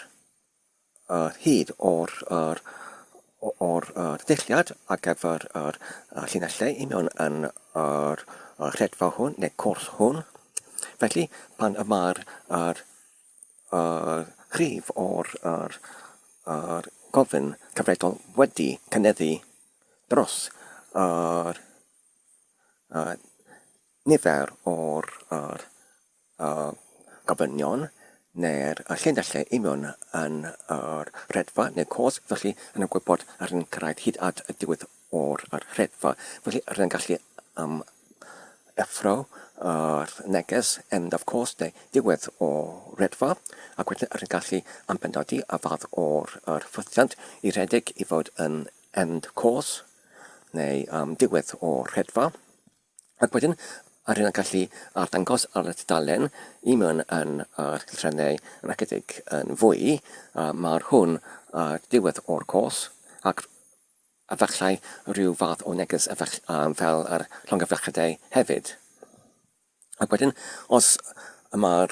hyd o'r ddilliad ar gyfer yr llinellau union yn yr rhedfa hwn neu cwrs hwn. Felly, pan mae'r rhif o'r gofyn cyfredol wedi cynyddu dros yr nifer o'r gofynion neu'r llinellau union yn yr rhedfa neu cwrs, felly yn gwybod ar yn cyrraedd hyd at y diwedd o'r rhedfa. Felly rydyn yn gallu effro neges end of course neu diwedd o redfa ac wedyn yr yn gallu ambenodi a fath o'r ffythiant i rhedeg i fod yn end course neu diwedd o redfa ac wedyn ar yn gallu arddangos ar y tudalen i mewn yn yr llythrenau yn acedig yn fwy mae'r hwn diwedd o'r cwrs ac efallai rhyw fath o neges fel yr llongyfarchiadau hefyd. Ac wedyn, os mae'r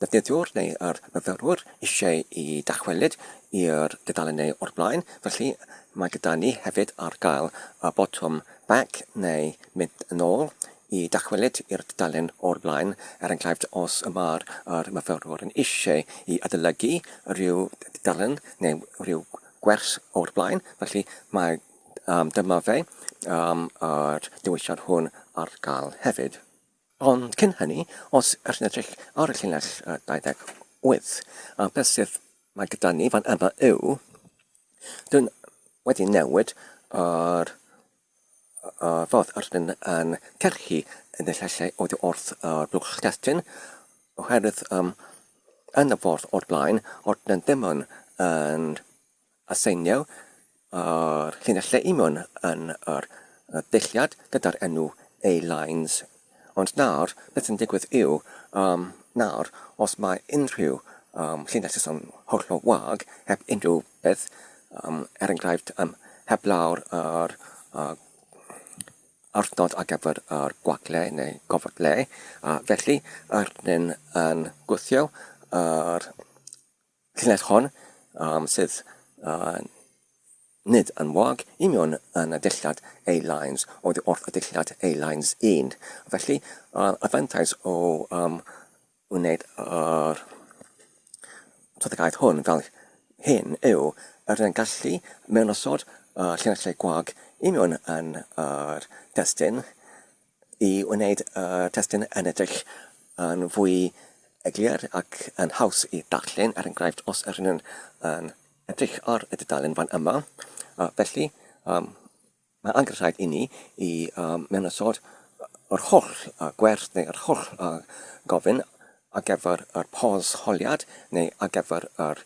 defnyddiwr neu yr myfyrwyr eisiau i dachwelyd i'r dudalennau o'r blaen, felly mae gyda ni hefyd ar gael y botwm back neu mynd yn ôl i dachwelyd i'r dudalen o'r blaen enghraifft os mae'r myfyrwyr yn eisiau i adolygu rhyw dudalen neu rhyw gwers o'r blaen, felly mae dyma fe yr diwylliant hwn ar gael hefyd. Ond cyn hynny, os ydych edrych ar y llinell 28, beth sydd mae gyda ni fan yma yw, dwi'n wedi newid yr ffordd ydyn yn cerchu yn y llysiau oddi wrth yr blwch testyn, oherwydd yn y ffordd o'r blaen, ydyn ddim yn aseinio yr llinellau mewn yn yr dulliad gyda'r enw A-lines. Ond nawr, beth yn digwydd yw, nawr, os mae unrhyw llinell sy'n hollol wag, heb unrhyw beth, enghraifft, heblaw'r arthnod ar gyfer yr gwagle neu gofodle, felly ydyn yn gwthio yr llinell hon sydd nid yn wag i mewn yn y dillad A-lines oddi wrth y dillad A-lines 1. Felly, y fantais o wneud yr toddegaeth hwn fel hyn yw ydyn gallu mewn osod llinellau gwag i mewn yn yr testyn i wneud y testyn yn edrych yn fwy eglur ac yn haws i darllen enghraifft os ydyn yn edrych ar y dudalen fan yma. Felly, mae angen rhaid i ni i mewn osod yr holl gwers neu yr holl gofyn ar gyfer yr pos holiad neu ar gyfer yr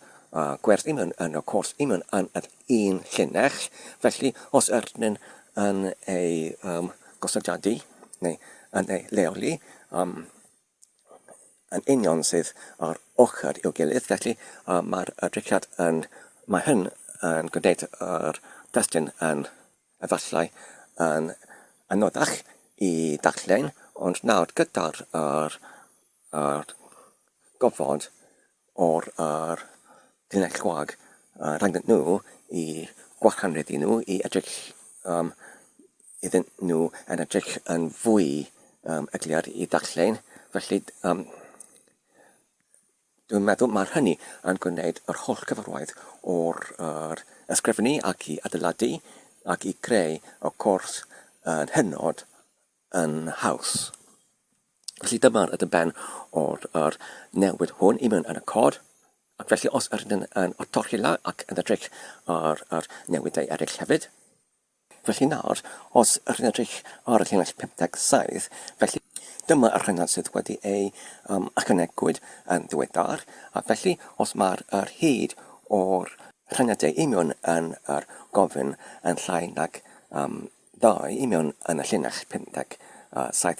gwers yn y cwrs yn yr un llinell. Felly, os ydyn yn ei gosodiadu neu yn ei leoli, yn union sydd ar ochr i'w gilydd, felly mae'r drichiad mae hyn yn gwneud yr testyn yn efallai yn anoddach i darllen, ond nawr gyda'r gofod o'r llinell gwag rhaglen nhw i gwachanreddu nhw i edrych iddyn nhw yn edrych yn fwy eglur i darllen. Felly, dwi'n meddwl mae hynny yn gwneud yr holl cyfarwydd o'r ysgrifennu ac i adeiladu ac i greu y cwrs yn hynod yn haws. Felly dyma'r ben o'r newid hwn i mewn yn y cod. Ac felly os ydyn yn torchila ac yn edrych ar newidau eraill hefyd. Felly nawr, os ydyn edrych ar y llinell 57, felly dyma yr rhyngrwyd sydd wedi ei ychwanegwyd yn ddiweddar, a felly os mae'r hyd o'r rhyngrwydau i mewn yn yr gofyn yn llai nag 2 i mewn yn y llinell 57,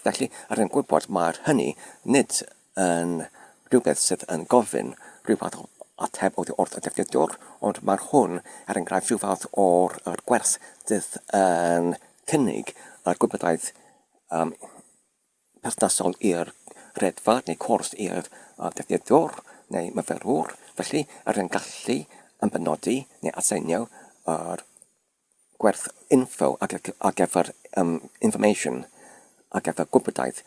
felly ydyn gwybod mae'r hynny nid yn rhywbeth sydd yn gofyn rhywbeth o ateb oddi wrth y defnyddiwr, ond mae'r hwn enghraifft rhyw fath o'r gwers sydd yn cynnig yr gwybodaeth perthnasol i'r redfa neu cwrs i'r defnyddiwr neu myfyrwyr. Felly, ydyn gallu ymbenodi neu aseinio yr gwerth info ar gyfer information ar gyfer gwybodaeth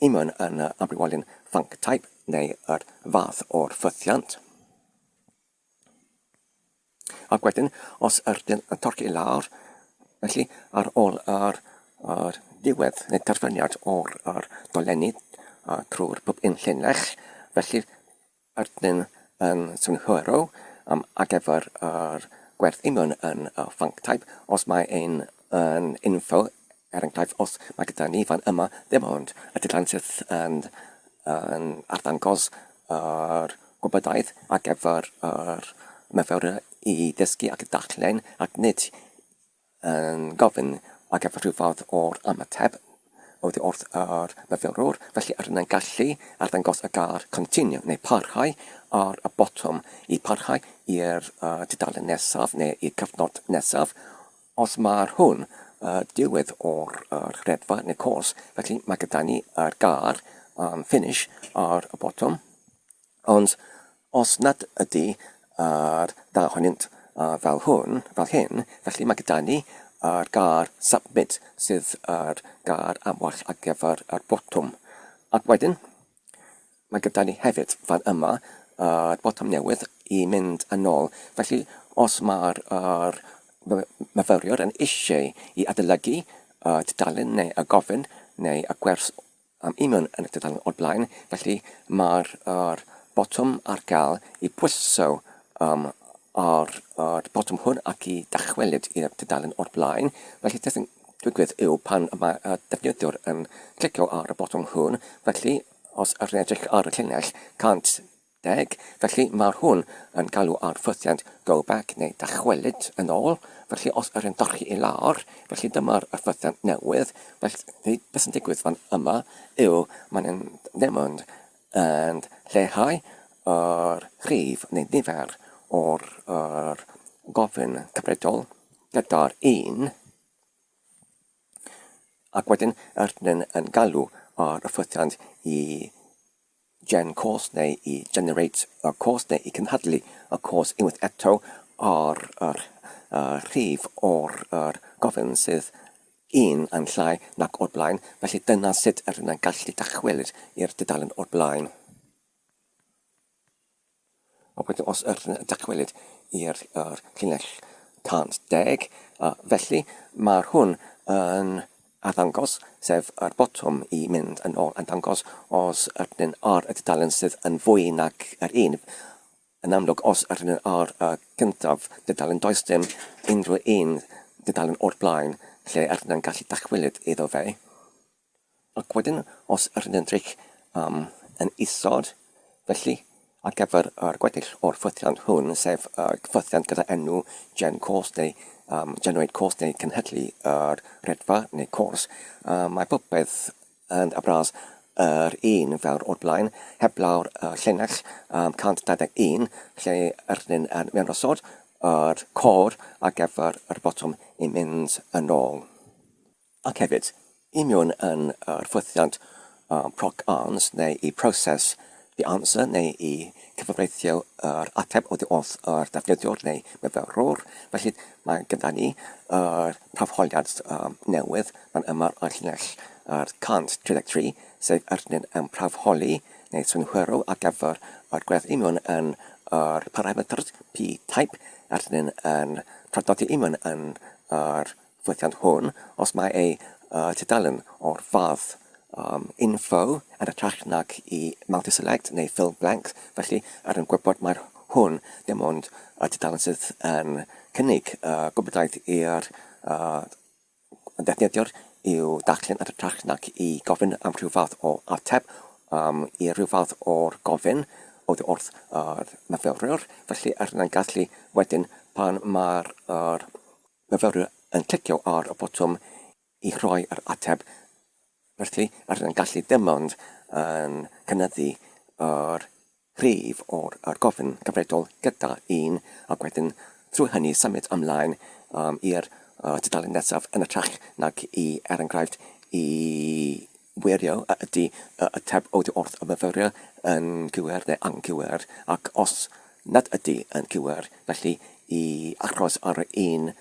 i mewn yn amrywolion func type neu yr fath o'r ffythiant. Ac wedyn, os ydyn yn torci i lawr, felly ar ôl yr diwedd neu terfyniad o'r dolenni trwy'r bob un llinell, felly ydyn yn synhwyro ar gyfer yr gwerth i mewn yn func type os mae ein info enghraifft, os mae gyda ni fan yma ddim ond y dudalen sydd yn arddangos yr gwybodaeth ar gyfer yr myfyriwr i ddysgu ac y darllen ac nid yn gofyn ar gyfer rhyw fath o'r ymateb oddi wrth yr myfyriwr. Felly rydyn yn gallu arddangos y gair continue neu parhau ar y botwm i parhau i'r dudalen nesaf neu i'r cyfnod nesaf os mae'r hwn diwedd o'r rhedfa neu cwrs. Felly mae gyda ni yr gair finish ar y botwm. Ond os nad ydy yr ddau ohonynt fel hyn, felly mae gyda ni yr gair submit sydd yr gair amwell ar gyfer yr botwm. Ac wedyn, mae gyda ni hefyd fan yma yr botwm newydd i mynd yn ôl. Felly os mae'r myfyriwr yn eisiau i adolygu dudalen neu y gofyn neu y gwers union yn y dudalen o'r blaen, felly mae'r botwm ar gael i pwyso ar botwm hwn ac i dachwelyd i'r dudalen o'r blaen. Felly beth sy'n digwydd yw pan mae y defnyddwr yn clicio ar y botwm hwn, felly os yr edrych ar y llinell 110, felly mae'r hwn yn galw ar ffythiant go back neu dachwelyd yn ôl. Felly os yr yn dorchi i lawr, felly dyma'r ffythiant newydd. Felly beth sy'n digwydd fan yma yw mae'n ddim ond yn lleihau yr rhif neu nifer o'r gofyn cyfredol gyda'r 1 ac wedyn rydyn yn galw ar y ffythiant i gen course neu i generate y course neu i cynhadlu y course unwaith eto ar rhif o'r gofyn sydd 1 yn llai nac o'r blaen. Felly dyna sut rydyn yn gallu dachwelyd i'r dudalen o'r blaen. Wedyn os rydyn yn dachwelyd i'r llinell 110, felly mae'r hwn yn arddangos, sef yr botwm i mynd yn ôl, yn dangos os rydyn ar y dudalen sydd yn fwy nac yr 1. Yn amlwg, os rydyn ar gyntaf dudalen does dim unrhyw un dudalen o'r blaen lle rydyn yn gallu dachwelyd iddo fe. Ac wedyn, os rydyn yn edrych yn isod, felly ar gyfer yr gweddill o'r ffythiant hwn, sef ffythiant gyda enw gen course neu generate course neu cynhedlu yr redfa neu cwrs, mae popeth yn abras yr 1 fel o'r blaen, heblaw'r llinell 121, lle rydyn yn mewn osod yr cor ar gyfer yr botwm i mynd yn ôl. Ac hefyd, i mewn yn yr ffythiant proc ans neu i proses the answer neu i cyfreithio yr ateb oddi wrth yr defnyddiwr neu myfyriwr. Felly mae gyda ni prawfholiad newydd fan yma ar llinell 133, sef rydyn yn prawfholi neu synhwyro ar gyfer yr gwerth union yn yr parameters p-type. Rydyn yn pradodi union yn yr ffythiant hwn os mae ei tudalen o'r fath info yn ytrach nac i multi-select neu fill blank. Felly yn gwybod mae'r hwn dim ond y tudalen sydd yn cynnig gwybodaeth i'r defnyddiwr i'w darllen yn ytrach nac i gofyn am rhyw fath o ateb i rhyw fath o'r gofyn oddi wrth yr myfyriwr. Felly yn gallu wedyn pan mae'r myfyriwr yn clicio ar y botwm i rhoi yr ateb. Felly, rydyn yn gallu dim ond yn cynyddu yr rhif o'r gofyn cyfredol gyda 1 ac wedyn trwy hynny symud ymlaen i'r dudalen nesaf yn ytrach nag i enghraifft i wirio ydy ateb oddi wrth y myfyriwr yn cywir neu angywir, ac os nad ydy yn cywir, felly i achos ar un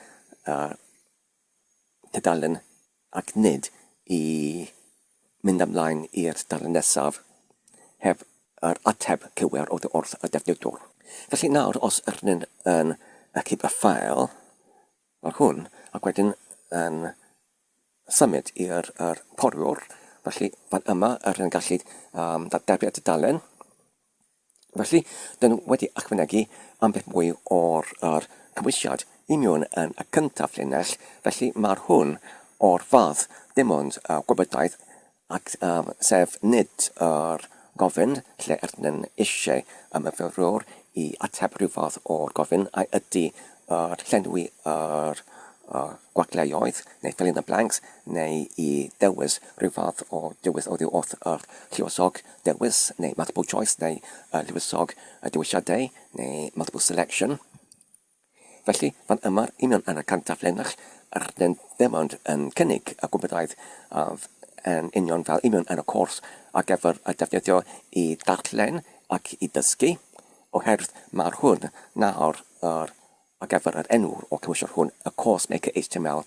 dudalen ac nid i mynd ymlaen i'r dudalen nesaf heb yr ateb cywir oddi wrth y defnyddiwr. Felly nawr, os rydyn yn ychydig y ffail fel hwn, ac wedyn yn symud i'r poriwr, felly fan yma rydyn yn gallu datblygu y dudalen. Felly, dyn wedi ychwanegu ambell mwy o'r cymwysiad union yn y cyntaf llinell, felly mae'r hwn o'r fath dim ond gwybodaeth ac sef nid gofyn lle ydyn eisiau y myfyrwyr i ateb rhyw fath o'r gofyn a ydy llenwi gwagleoedd neu fill in the blanks neu i dewis rhyw fath o dewis oddi wrth yr lluosog dewis neu multiple choice neu lluosog dewisiadau neu multiple selection. Felly, fan yma'r union yn y cantaf lenach ydyn ddim ond yn cynnig y gwybodaeth yn union fel union yn y cwrs ar gyfer y defnyddio i darllen ac i dysgu oherwydd mae'r hwn nawr ar gyfer yr enw o cymwysio hwn y coursemakerhtml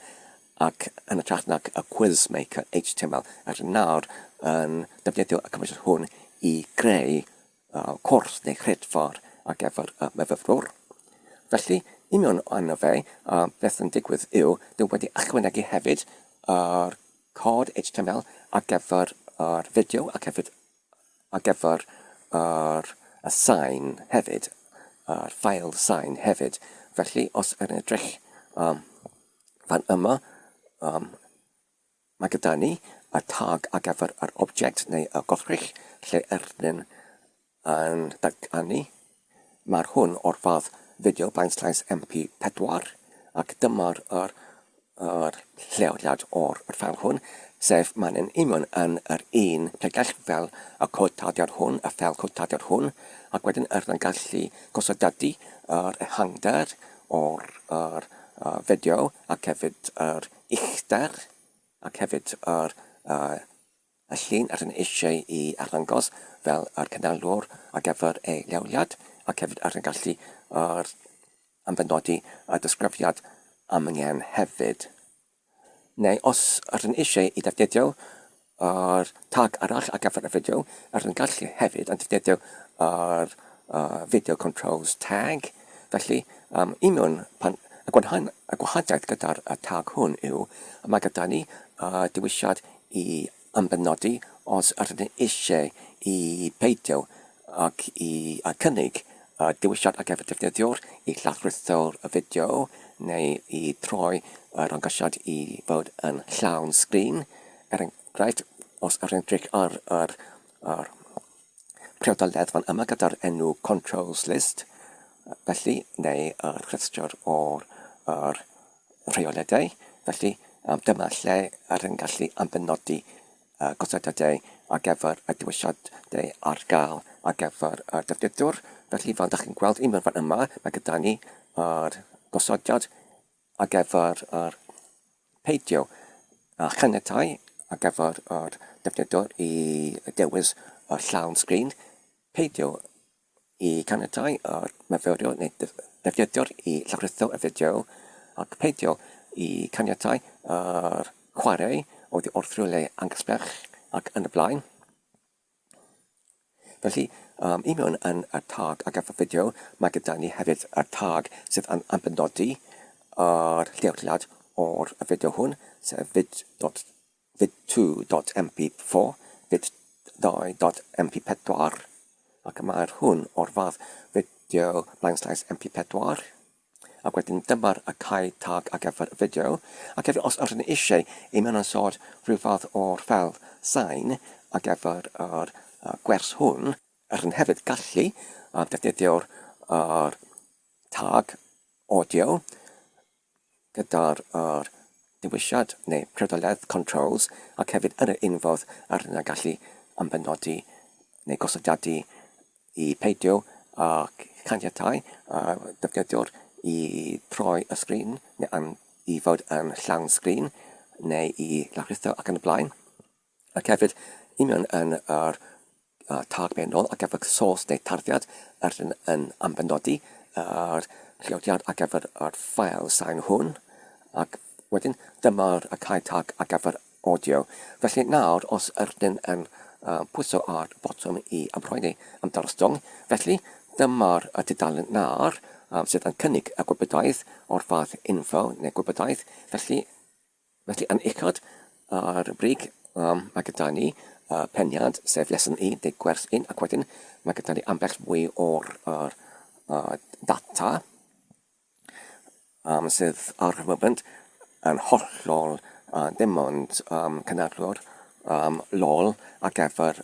ac yn y trachnag y coursemakerhtml ar nawr yn defnyddio y cymwysio hwn i greu cwrs neu chrydfor ar gyfer y myfyrwyr. Felly, union yna fe, beth yn digwydd yw, dwi wedi ychwanegu hefyd yr cod HTML ar gyfer yr fideo ac hefyd ar gyfer y sign hefyd, yr file sign hefyd. Felly, os yn edrych fan yma, mae gyda ni y tag ar gyfer yr object neu y gwrthrych lle erdyn yn datganu. Mae'r hwn o'r fath fideo /mp4 ac dyma'r lleoliad o'r ffeil hwn, sef mae'n union yn yr un pregell fel y cod tadiad hwn, y ffeil cod tadiad hwn, ac wedyn yn gallu gosodadu yr ehangder o'r fideo ac hefyd yr uchder ac hefyd y llun yn eisiau i arddangos fel yr canalwr ar gyfer ei lleoliad ac hefyd yn gallu benodi y disgrifiad amgen hefyd. Neu os ydyn eisiau i defnyddio yr tag arall ar gyfer y fideo, ydyn gallu hefyd yn defnyddio yr video controls tag. Felly, union y gwahaniaeth gyda'r tag hwn yw, mae gyda ni dewisiad i benodi os ydyn eisiau i beidio ac i cynnig dewisiad ar gyfer defnyddiwr i llawrytho'r y fideo neu i troi yr angosiad i fod yn llawn sgrin. Enghraifft, os ydyn edrych ar priodoledd fan yma gyda'r enw controls list, felly, neu yr rhestr o'r rheoledau, felly dyma lle ydyn gallu benodi gosodadau ar gyfer y dewisiadau ar gael ar gyfer y defnyddiwr. Felly, fel ydych chi'n gweld, union fan yma, mae gyda ni yr gosodiad ar gyfer yr peidio chynetau ar gyfer yr defnyddiwr i dewis y llawn sgrin, peidio i cynetau yr myfyriwr neu defnyddiwr i llawrytho y fideo ac peidio i cynetau yr chwarae oddi wrth rhywle angysbech ac yn y blaen. Felly, union yn y tag ar gyfer fideo, mae gyda ni hefyd y tag sydd yn benodi yr lleoliad o'r fideo hwn, sef vid2.mp4, vid2.mp4, ac mae'r hwn o'r fath fideo /mp4, ac wedyn dyma'r cae tag ar gyfer y fideo, ac hefyd os ydyn eisiau i mewn yn sod rhyw fath o'r ffeil sign ar gyfer yr gwers hwn, ydyn hefyd gallu defnyddio'r tag audio gyda'r dewisiad neu priodoledd controls ac hefyd yn y unfodd ydyn gallu benodi neu gosodiadu i peidio ac caniatau defnyddiwr i troi y sgrin neu i fod yn llawn sgrin neu i lawrytho ac yn y blaen. Ac hefyd union yn yr tag benol ar gyfer source neu tarddiad yn benodi yr lleoliad ar gyfer yr ffail sign hwn ac wedyn dyma'r cae tag ar gyfer audio. Felly nawr os ydyn yn pwyso ar botwm i ymroi am darstwng, felly dyma'r tudalen nawr sydd yn cynnig y gwybodaeth o'r fath info neu gwybodaeth. Felly yn uchod ar brig mae gyda ni peniad sef lesson 1 neu gwers 1 ac wedyn mae gyda ni ambell mwy o'r data sydd ar y moment yn hollol dim ond cynadlwr lleol ar gyfer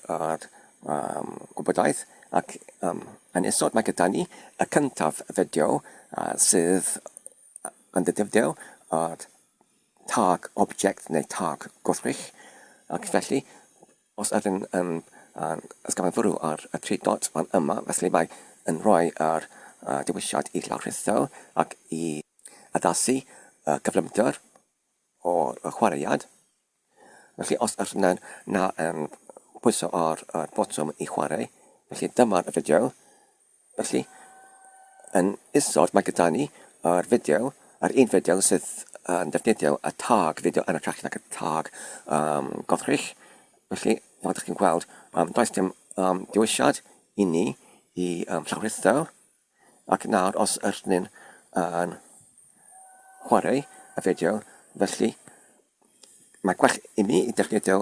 gwybodaeth ac yn ysod mae gyda ni y cyntaf fideo sydd yn ddefnyddio tag object neu tag gwrthrych ac felly os ydyn yn ysgrifennu ar y 3 dot fan yma, felly mae yn rhoi ar dewisiad i lawrlwytho ac i addasu gyflymder o'r chwaraead. Felly os ydyn na yn pwyso ar botwm i chwarae, felly dyma'r fideo. Felly yn isod mae gyda ni yr fideo, yr un fideo sydd yn defnyddio y tag fideo yn ytrach nag y tag gwrthrych. Felly, fel ydych chi'n gweld, does dim dewisiad i ni i llawrlwytho ac nawr os ydyn yn chwarae y fideo, felly mae gwell i mi i defnyddio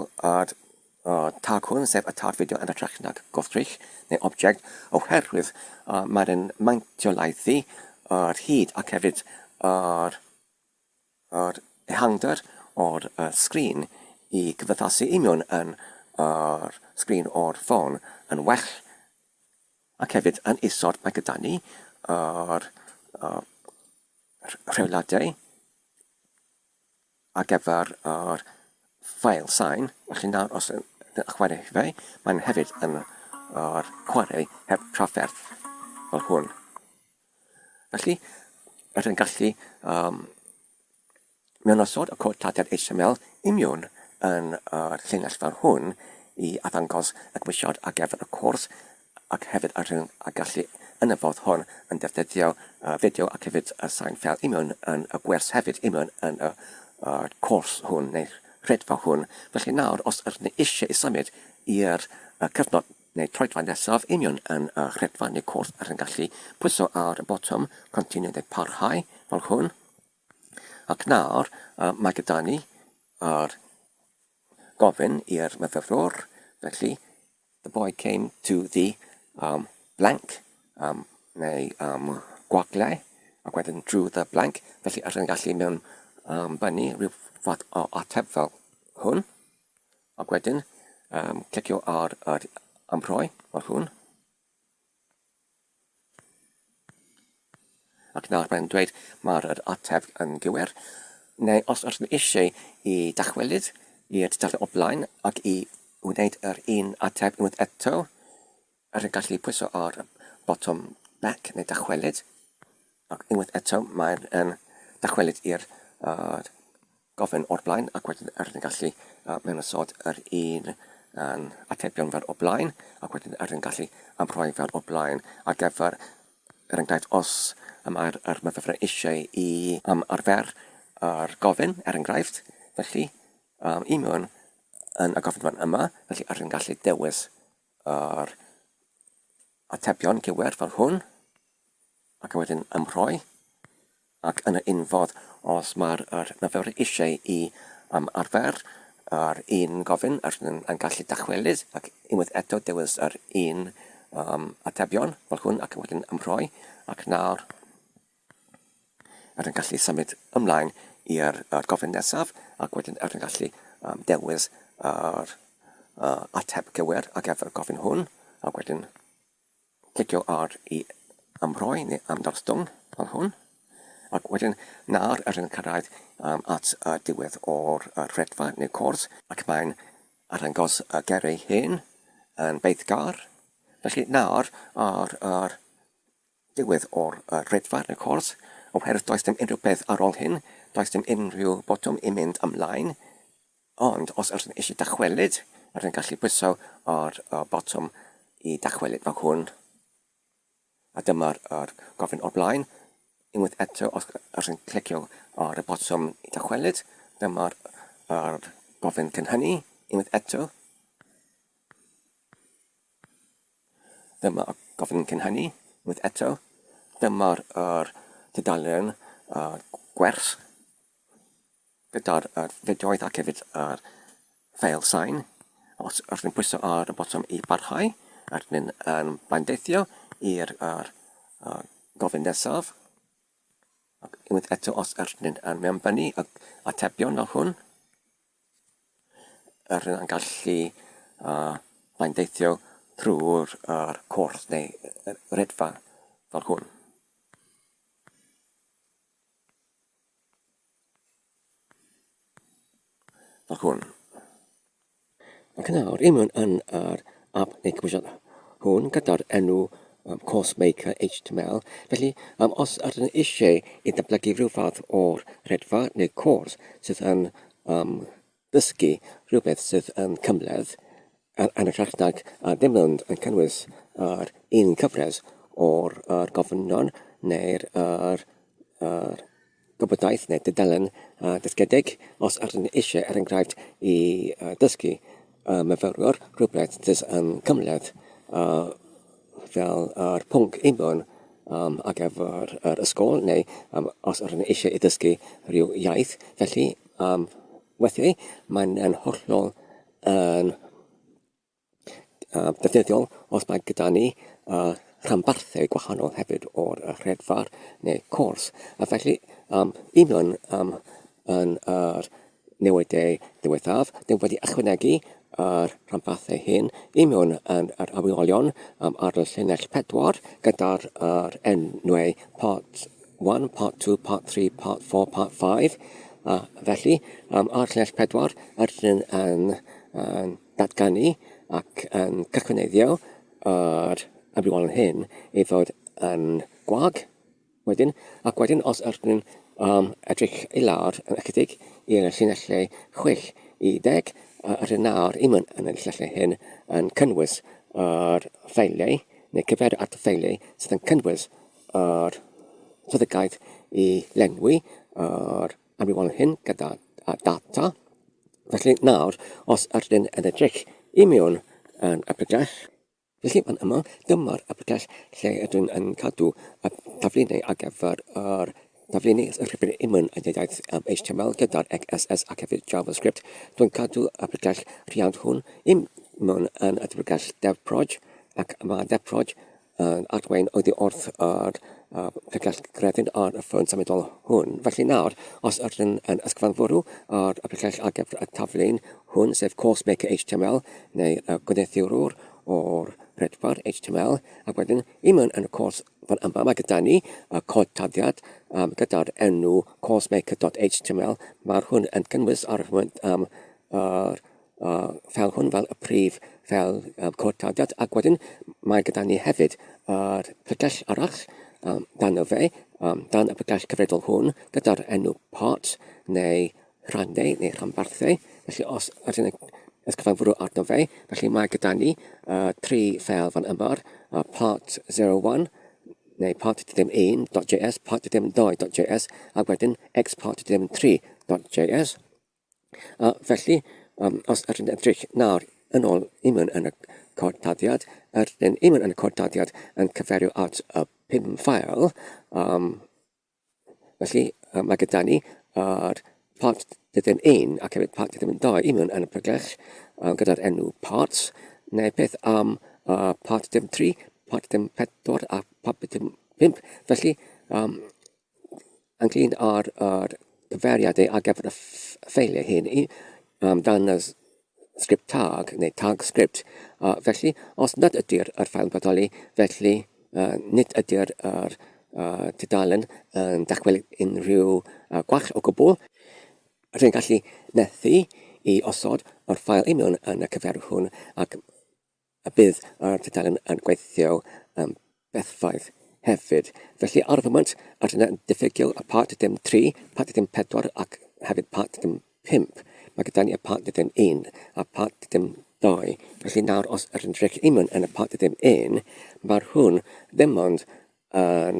tag hwn, sef y tag fideo yn ytrach nag gwrthrych neu object, oherwydd mae'n maintiolaethu yr hyd ac hefyd yr ehangder o'r sgrin i gyfaddasu union yn yr sgrin o'r ffôn yn well. Ac hefyd yn isod mae gyda ni yr rhewladau ar gyfer yr ffail sain. Felly nawr os yn chwarae fe, mae'n hefyd yn chwarae heb trafferth fel hwn. Felly, rydyn gallu mewn osod y cod tadiad HTML union yn llinell fel hwn i addangos y gymwysiad ar gyfer y cwrs ac hefyd rydyn gallu ynyfodd hwn yn defnyddio fideo ac hefyd y sain ffel union yn y gwrs hefyd union yn y cwrs hwn neu rhedfa hwn. Felly nawr, os ydyn eisiau i symud i'r cyfnod neu troedfan nesaf union yn y rhedfa neu cwrs ydyn gallu pwyso ar y botwm continue neu parhau fel hwn. Ac nawr, mae gyda ni gofyn i'r myfyriwr, felly the boy came to the blank neu gwagle ac wedyn drew the blank, felly ydyn gallu mewn bynnu rhyw fath o ateb fel hwn ac wedyn clicio ar amroi fel hwn ac nawr mae'n dweud mae'r ateb yn gywir. Neu os ydyn eisiau i dachwelyd i'r tudalen o blaen ac i wneud yr un ateb unwaith eto, ydyn gallu pwyso ar botwm back neu dachwelyd ac unwaith eto mae'n dachwelyd i'r gofyn o'r blaen ac wedyn ydyn gallu mewn ysod yr un atebion fel o blaen ac wedyn ydyn gallu amroi fel o blaen ar gyfer er enghraifft os mae'r myfyriwr eisiau i arfer ar gofyn er enghraifft, felly union yn y gofyn fan yma, felly ydyn gallu dewis yr atebion gywir fel hwn ac wedyn amroi ac yn y unfodd os mae'r myfyriwr eisiau i arfer ar un gofyn ydyn yn gallu dachwelyd ac unwaith eto dewis yr un atebion fel hwn ac wedyn amroi ac nawr ydyn gallu symud ymlaen i'r gofyn nesaf ac wedyn ydyn gallu dewis yr ateb gywir ar gyfer gofyn hwn ac wedyn clicio ar i amroi neu amdarstwng fel hwn ac wedyn nawr ydyn cyrraedd at diwedd o'r rhedfa neu cwrs ac mae'n arddangos y gerau hyn yn beiddgar. Felly nawr ar diwedd o'r rhedfa neu cwrs, oherwydd does dim unrhyw beth ar ôl hyn, does dim unrhyw botwm i mynd ymlaen, ond os ydyn eisiau dachwelyd, ydyn gallu pwyso ar botwm i dachwelyd fel hwn. A dyma'r gofyn o'r blaen. Unwaith eto, os ydyn clicio ar y botwm i dachwelyd, dyma'r gofyn cyn hynny. Unwaith eto, dyma gofyn cyn hynny. Unwaith eto, dyma'r tudalen gwrs gyda'r fideoedd ac hefyd yr ffeil sain. Os ydyn pwyso ar y botwm i barhau, ydyn yn bandeithio i'r gofyn nesaf. Unwaith eto os ydyn yn mewnbynnu atebion fel hwn, rydyn yn gallu blaendeithio trwy'r cwrs neu redfa fel hwn. Fel hwn. Ac nawr, mewn yn yr app neu cymwysiad hwn gyda'r enw coursemakerhtml. Felly, os ydyn eisiau i datblygu rhyw fath o'r redfa neu cwrs sydd yn dysgu rhywbeth sydd yn cymleth, yn y Saesneg ddim yn cynnwys un cyfres o'r gofynion neu'r gwybodaeth neu dudalen dysgedig, os ydyn eisiau er enghraifft i dysgu myfyrwyr rhywbeth sydd yn cymleth fel yr pwnc mewn ar gyfer yr ysgol neu os ydyn eisiau i dysgu rhyw iaith. Felly, weithiau mae'n hollol yn defnyddiol os mae gyda ni rhanbarthau gwahanol hefyd o'r rhedfar neu cwrs. A felly, mewn yn yr newidau diwethaf, ddim wedi ychwanegu yr rhanbarthau hyn mewn yn yr awydolion ar y llinell 4 gyda'r enwau part 1, part 2, part 3, part 4, part 5. Felly, ar llinell 4 ydyn yn datganu ac yn cychwyneddio yr awydolion hyn i fod yn gwag wedyn, ac wedyn os ydyn edrych i lawr yn ychydig i'r llinellau 6 i 10, ydyn nawr mewn yn y llinellau hyn yn cynnwys yr ffeiliau neu cyfer at y ffeiliau sydd yn cynnwys yr swyddogaeth i lenwi yr awydolion hyn gyda data. Felly nawr, os ydyn yn edrych mewn yn y bregell, felly fan yma, dyma'r bregell lle ydyn yn cadw y taflunau ar gyfer yr taflunau rhywbeth mewn yn iaith HTML gyda'r XSS ac hefyd JavaScript. Dwi'n cadw y bregell rhiant hwn mewn yn y bregell devproj, ac mae devproj yn arwain oddi wrth yr bregell grefyn ar y ffôn symudol hwn. Felly nawr, os ydyn yn ysgyfanfwrw ar y bregell ar gyfer y taflun hwn, sef coursemakerhtml neu gwneithiwr o'r redfar HTML, ac wedyn mewn yn y cwrs fan yma mae gyda ni y cod taddiad gyda'r enw coursemaker.html. Mae'r hwn yn cynnwys ar ffel hwn fel y prif fel cod taddiad, ac wedyn mae gyda ni hefyd yr bregell arall dan y fe, dan y bregell cyfredol hwn gyda'r enw part neu rhannau neu rhanbarthau. Felly os ydyn ysgyfanfwrw arno fe, felly mae gyda ni 3 ffel fan yma, part 01 neu part.1.js, part.2.js, ac wedyn export.3.js. Felly, os ydyn edrych nawr yn ôl mewn yn y cod taddiad, ydyn mewn yn y cod taddiad yn cyferio at y 5 ffeil. Felly, mae gyda ni part.1 ac hefyd part.2 mewn yn y bregell gyda'r enw parts, neu beth am part.3, part.4 a part.5. Felly, ynglyn ar gyfeiriadau ar gyfer y ffeiliau hyn dan y sgript tag neu tag script. Felly, os nad ydy'r ffail bodoli, felly nid ydy'r tudalen yn dychwelyd unrhyw gwall o gwbl. Rydyn gallu methu i osod o'r ffail mewn yn y cyfer hwn, ac y bydd yr tudalen yn gweithio bethfaidd hefyd. Felly ar y foment, ydyn yn diffygio y part.3, part.4 ac hefyd part.5. Mae gyda ni y part.1 a part.2. Felly nawr, os ydyn edrych mewn yn y part.1, mae'r hwn ddim ond yn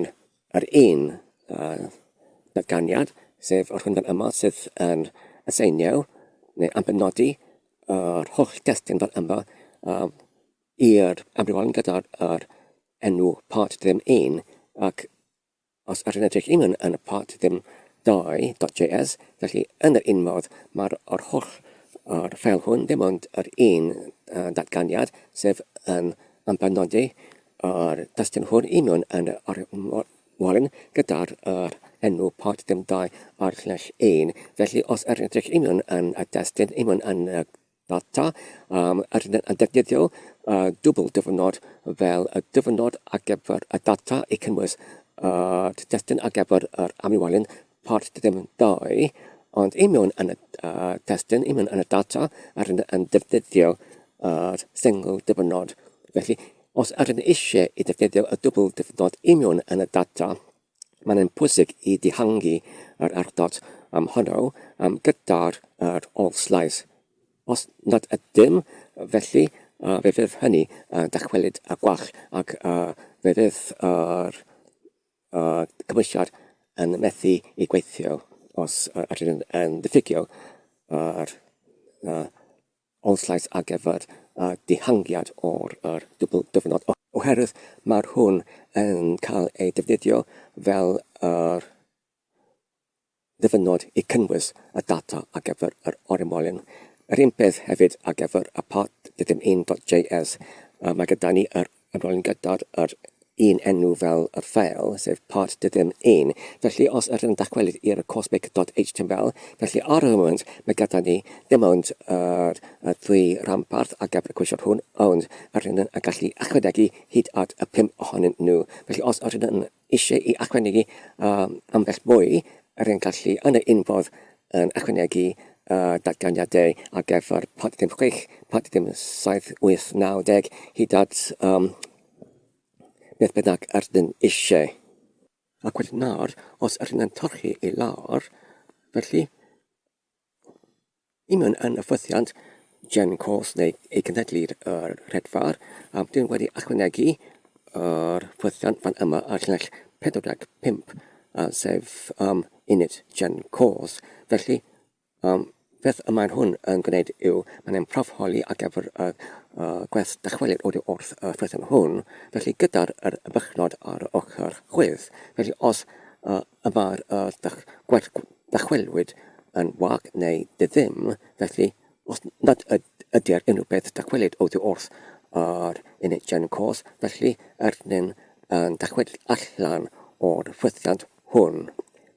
yr un datganiad, sef o'r hwn fan yma sydd yn aseinio neu ambenodi yr holl destun fan yma i'r amrywiol gyda'r enw part.1, ac os ydyn edrych mewn yn y part.2.js, felly yn yr un modd mae'r holl ffeil hwn ddim ond yr un datganiad, sef yn ambenodi yr destun hwn mewn yn yr wallen gyda'r enw part.2 ar llinell 1. Felly os ydyn edrych mewn yn y destun mewn yn y data rydyn yn defnyddio dwbl dyfynod fel y dyfynod ar gyfer y data i cynnwys testyn ar gyfer yr amrywalyn part ddim 2, ond i mewn yn y testyn, i mewn yn y data rydyn yn defnyddio single dyfynod. Felly, os rydyn eisiau i defnyddio y dwbl dyfynod i mewn yn y data, mae'n pwysig i dihangu yr ardod honno gyda'r all slice. Os nad ydym, felly fe fydd hynny dychwelyd y gwall ac fe fydd yr cymwysiad yn methu i gweithio os rydyn yn diffygio yr all slice ar gyfer dihangiad o'r dwbl dyfynod. Oherwydd mae'r hwn yn cael ei defnyddio fel yr ddyfynod i cynnwys y data ar gyfer yr orymolyn. Yr un peth hefyd ar gyfer y part ddim 1.js. Mae gyda ni yr ymrolyn gyda'r un enw fel yr ffeil, sef part ddim 1. Felly, os ydyn dychwelyd i'r coursemaker.html, felly ar y moment mae gyda ni dim ond yr ddwy ramparth ar gyfer y cwestiwn hwn, ond ydyn yn gallu ychwanegu hyd at y 5 ohonyn nhw. Felly, os ydyn eisiau i ychwanegu ambell mwy, ydyn gallu yn y unfodd yn ychwanegu datganiadau ar gyfer part ddim 6, part ddim 7, 8, 9, 10, hyd at beth bynnag ydyn eisiau. Ac wedyn nawr, os ydyn yn torchi i lawr, felly, i mewn yn y ffwythiant gen course neu ei cynhedlu'r rhedfar, dwi'n wedi ychwanegu yr ffwythiant fan yma ar llinell 45, sef unit gen course. Felly, beth y mae'n hwn yn gwneud yw, mae'n proffholi ar gyfer gwerth dychwelyd oddi wrth y ffwythiant hwn, felly gyda'r bychnod ar ochr chwydd. Felly os yma'r gwerth dychwelwyd yn wag neu ddim, felly os nad ydy'r unrhyw beth dychwelyd oddi wrth yr unit gen course, felly ydyn yn dychwelyd allan o'r ffwythiant hwn.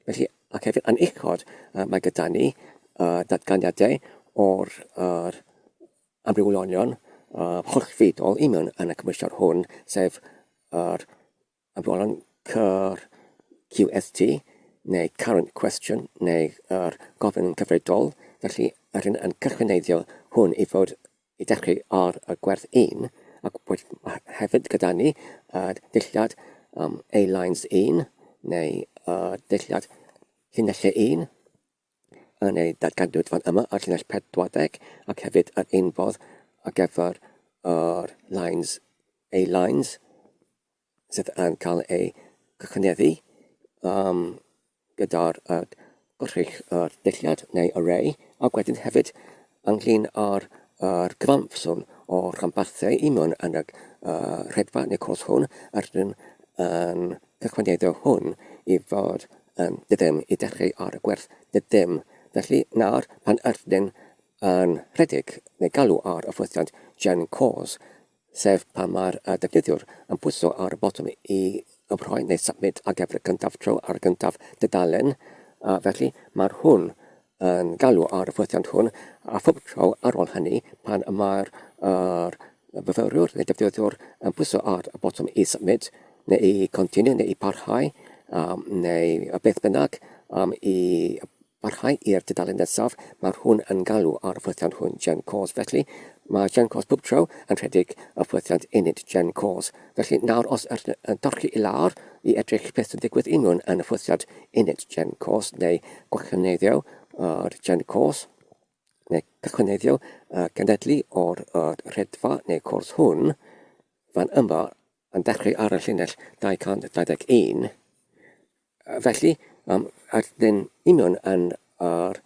Felly, ac hefyd yn uchod, mae gyda ni datganiadau o'r amrywiolion hollfidol i mewn yn y cymwysiad hwn, sef yr amrywiolion QST, neu current question, neu yr gofyn cyfredol. Felly, ydyn yn cychwynneiddio hwn i fod i dechrau ar y gwerth 1, ac hefyd gyda ni dillad A-lines 1, neu dillad llinellau 1, yn ei datganwyd fan yma ar llinell 40, ac hefyd yr unfodd ar gyfer yr lines A-lines sydd yn cael ei cychwyneddu gyda'r gwrrych yr dillad neu array, ac wedyn hefyd ynglyn â'r gyfamswm o rhanbarthau i mewn yn y rhedfa neu cwrs hwn ydyn yn cychwyneddio hwn i fod yn ddim i dechrau ar y gwerth ddim. Felly nawr pan ydyn yn rhedeg neu galw ar y ffwythiant gen course, sef pan mae'r defnyddiwr yn pwyso ar y botwm i ymrhoi neu submit ar gyfer y gyntaf tro ar y gyntaf dudalen. Felly mae'r hwn yn galw ar y ffwythiant hwn a phob tro ar ôl hynny pan mae'r fyfyrwyr neu defnyddiwr yn pwyso ar y botwm i submit neu i continue neu i parhau neu beth bynnag i parhau i'r dudalen nesaf, mae'r hwn yn galw ar y ffwythiant hwn gen course. Felly, mae gen course pob tro yn rhedeg y ffwythiant unit gen course. Felly, nawr os yn dorchi i lawr i edrych beth yn digwydd unwn yn y ffwythiant unit gen course neu gwachyneddio gen course neu cychwyneddio genedlu o'r rhedfa neu cwrs hwn fan yma yn dechrau ar y llinell 221. Felly, ydyn i mewn yn yr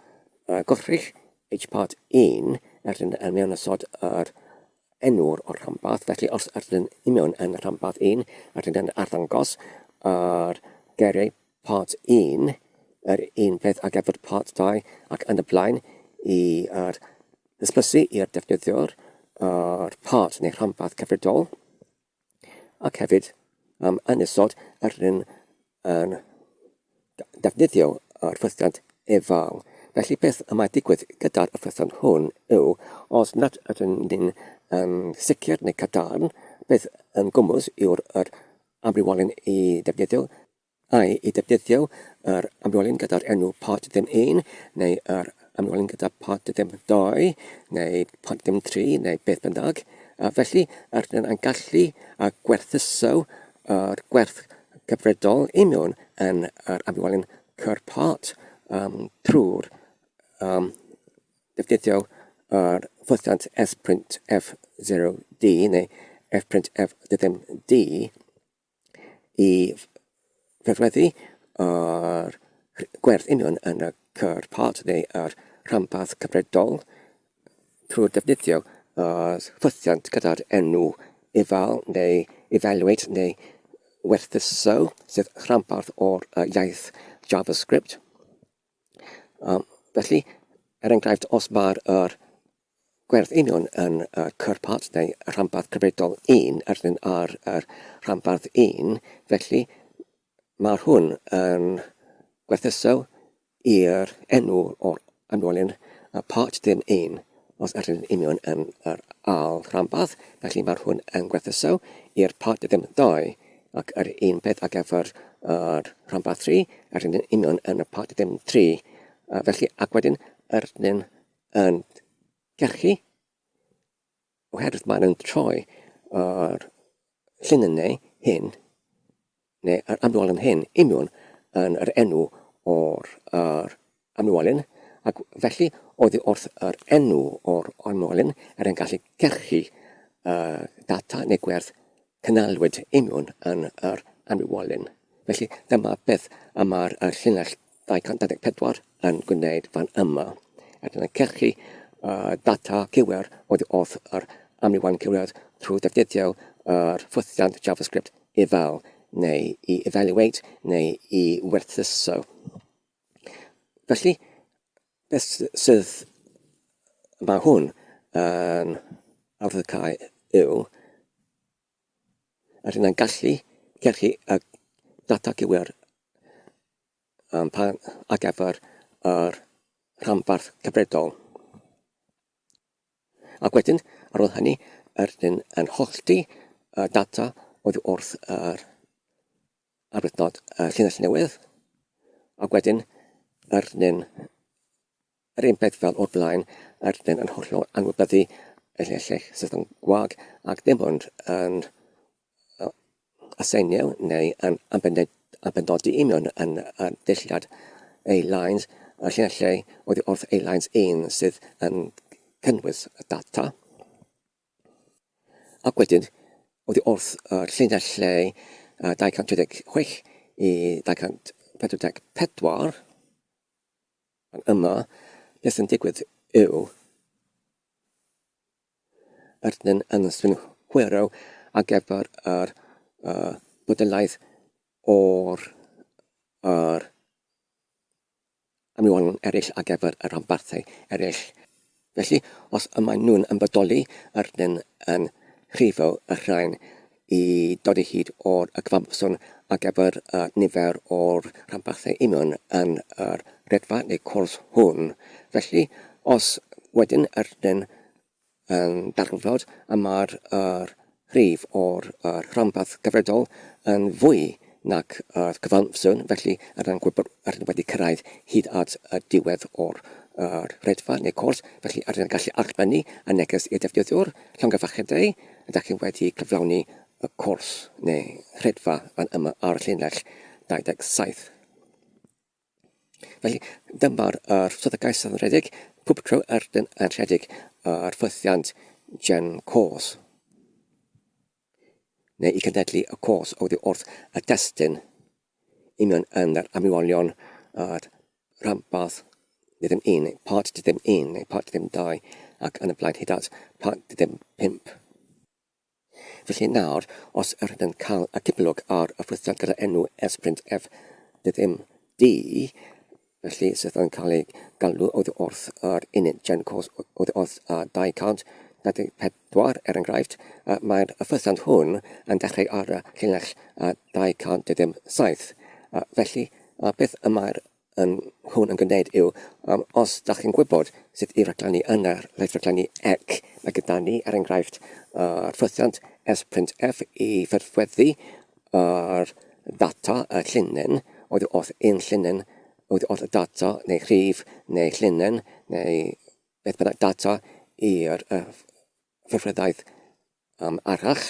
gwrrych H-part 1 ydyn yn mewn ysod yr enw'r o'r rhanbarth. Felly, os ydyn i mewn yn y rhanbarth 1, ydyn yn arddangos yr geiriau part 1, yr un peth ar gyfer part 2 ac yn y blaen i ddysblysu i'r defnyddiwr yr part neu rhanbarth cyfredol. Ac hefyd yn ysod ydyn yn defnyddio yr ffwythiant efal. Felly beth yma digwydd gyda'r ffython hwn yw, os nad ydyn ni'n sicr neu cadarn, beth yn gwmws yw'r amrywolyn i defnyddio, i defnyddio yr amrywolyn gyda'r enw part ddim 1, neu yr amrywolyn gyda part ddim 2, neu part ddim 3, neu beth bynnag. Felly, rydyn yn gallu gwerthuso yr gwerth gyfredol union yn yr amrywolyn cur-part trwy'r defnyddio yr ffwthiant s.f0d neu f.f.d i feddweddu yr gwerth union yn y cur-part neu yr rhanbarth cyfredol trwy'r defnyddio ffwthiant gyda'r enw ifal neu evaluate neu werthuso sydd rhanbarth o'r iaith JavaScript. Felly, enghraifft, os mae'r gwerth union yn cur-part neu rhanbarth cyfredol 1 ar rhanbarth 1, felly mae hwn yn gwerthuso i'r enw o'r amrywolyn part ddim 1 os ydyn union yn yr ail rhanbarth, felly mae hwn yn gwerthuso i'r part ddim 2 ac yr un peth ar gyfer rhanbarth 3 ydyn union yn y part ddim 3. Felly, ac wedyn, ydyn yn gerchu, oherwydd maen nhw'n troi yr lluniau hyn, neu yr amrywolyn hyn, union yn yr enw o'r amrywolyn, ac felly, oddi wrth yr enw o'r amrywolyn er yn gallu gerchu data neu gwerth cynnalwyd union yn yr amrywolyn. Felly, dyma beth mae'r llinell 224 yn gwneud fan yma. Ydyn yn cerchu data cywir oddi wrth yr amrywolyn cywir trwy defnyddio yr ffwthiant JavaScript ifal neu i evaluate neu i werthuso. Felly, beth sydd mae hwn yn awddycau yw, ydyn yn gallu cerchu data cywir ar gyfer yr rhanbarth cyfredol. Ac wedyn, ar ôl hynny, ydyn yn hollti data oddi wrth yr arwyddnod llinell newydd. Ac wedyn, ydyn yr un peth fel o'r blaen, ydyn yn hollol anwybyddu y llinell sydd yn gwag ac dim ond yn aseinio neu yn benodi union yn ddilliad A-lines, y llinellau oddi wrth A-lines 1 sydd yn cynnwys y data. Ac wedyn, oddi wrth llinellau 236 i 244, yma, beth yn digwydd yw, ydyn yn swynhwyrw ar gyfer yr bodolaeth o'r amrywolyn eraill ar gyfer y rhanbarthau eraill. Felly, os yma nhw'n ymbodoli, ydyn yn rhifo y rhain i dod i hyd o'r gyfamswm ar gyfer nifer o'r rhanbarthau union yn yr redfa neu cwrs hwn. Felly, os wedyn ydyn yn darfod yma'r rhif o'r rhanbarth gyfredol yn fwy nac cyfamswm, felly ydyn wedi cyrraedd hyd at y diwedd o'r redfa neu cwrs, felly ydyn yn gallu arbennu a neges i'r defnyddiwr llongyfarchiadau, ydych chi wedi cyflawni y cwrs neu redfa fan yma ar llinell 27. Felly, dyma'r swyddogaeth sydd yn rhedeg, pob tro ydyn yn rhedeg yr ffwthiant gen course, neu i gynhedlu y cwrs oddi wrth y destun union yn yr amrywolion rhanbarth ddim 1, neu part ddim 1, neu part ddim 2, ac yn y blaen hyd at part ddim 5. Felly nawr, os ydyn cael y cyflwg ar y ffwthiant gyda enw s.f ddim d, felly sydd yn cael ei galw oddi wrth yr uned gen course oddi wrth 244 enghraifft, mae'r ffwthiant hwn yn dechrau ar y llinell 227. Felly, beth yma'r hwn yn gwneud yw, os da chi'n gwybod sut i raglennu yn yr leith raglennu ec, mae gyda ni, er enghraifft, ffwthiant s.f i ffurfweddu yr data y llinyn, oedd wrth un llinyn, oedd wrth y data neu rhif neu llinyn neu beth bynnag data i'r ffurfweddaeth arall,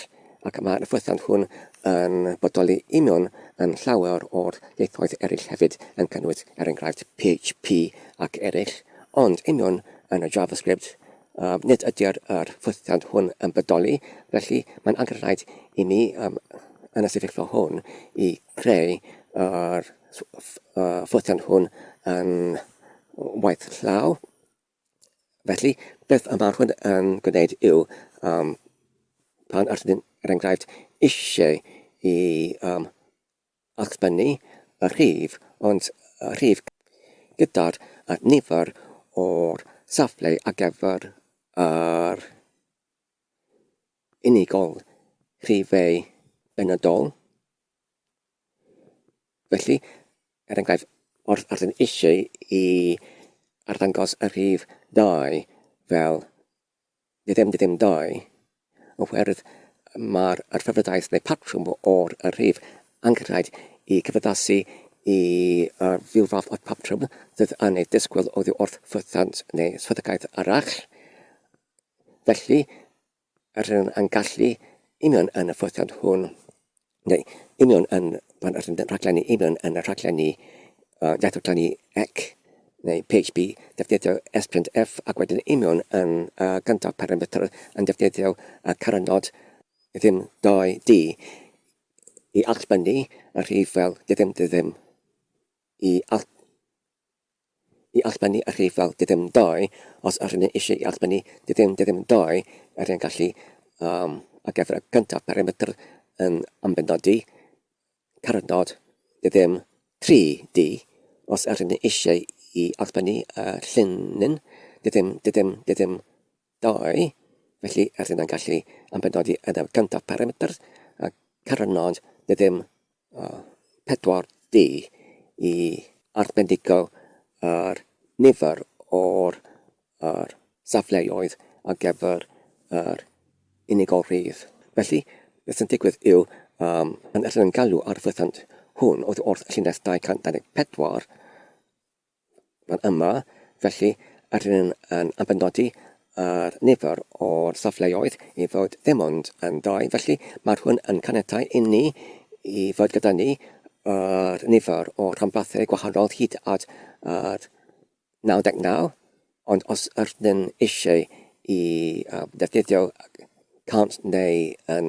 ac mae'r ffwthiant hwn yn bodoli union yn llawer o'r ieithoedd eraill hefyd yn cynnwys er enghraifft PHP ac eraill, ond union yn y JavaScript nid ydy'r ffwthiant hwn yn bodoli, felly mae'n angenrhaid i mi yn y sefyllfa hwn i creu yr ffwthiant hwn yn waith llaw. Felly, beth y mae hwn yn gwneud yw pan ydyn er enghraifft eisiau i allbynnu y rhif, ond y rhif gyda'r nifer o'r safle ar gyfer yr unigol rhifau benodol. Felly, er enghraifft, wrth ydyn eisiau i arddangos y rhif 2 fel ddim 2, oherwydd mae'r ffurfweddaeth neu patrwm o'r rhif angenrhaid i cyfaddasu i fyw fath o'r patrwm sydd yn ei disgwyl oddi wrth ffwthiant neu sfyddogaeth arall. Felly, rydyn yn gallu union yn y ffwthiant hwn, neu union yn, pan rydyn rhaglennu union yn y rhaglennu iaith rhaglennu ec, neu PHP, defnyddio s.f ac wedyn union yn gyntaf parametr yn defnyddio carynod ddim 2d i allbynnu y rhif fel ddim i allbynnu y rhif fel ddim 2, os ydyn eisiau i allbynnu ddim 2, ydyn gallu ar gyfer y gyntaf parametr yn ymbenodi carynod ddim 3d, os ydyn eisiau i allbynnu llinyn ddim 2, felly ydyn yn gallu ymbenodi yn y gyntaf parametr a carynod ddim 4d i arbendigo yr nifer o'r safleoedd ar gyfer yr unigol rhif. Felly, beth yn digwydd yw, pan ydyn yn galw ar y ffwthiant hwn oedd wrth llinell 224 fan yma, felly ydyn yn ymbenodi yr nifer o'r safleoedd i fod ddim ond yn 2, felly mae'r hwn yn caniatáu i ni i fod gyda ni yr nifer o rhanbarthau gwahanol hyd at 99, ond os ydyn eisiau i defnyddio cant neu yn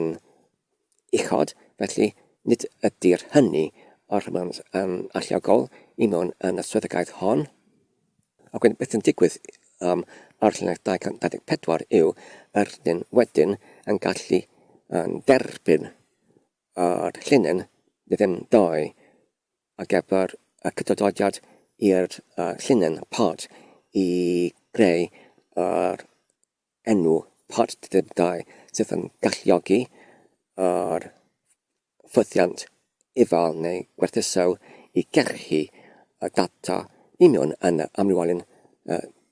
uchod, felly nid ydy'r hynny o'r rhywun yn alliogol i mewn yn y swyddogaeth hon. Ac beth yn digwydd ar llinell 224 yw ydyn wedyn yn gallu derbyn yr llinyn ddim 2 ar gyfer y cydododiad i'r llinyn pod i greu yr enw pod ddim 2 sydd yn galluogi yr ffwthiant ifal neu gwerthuso i gerchu y data union yn amrywolyn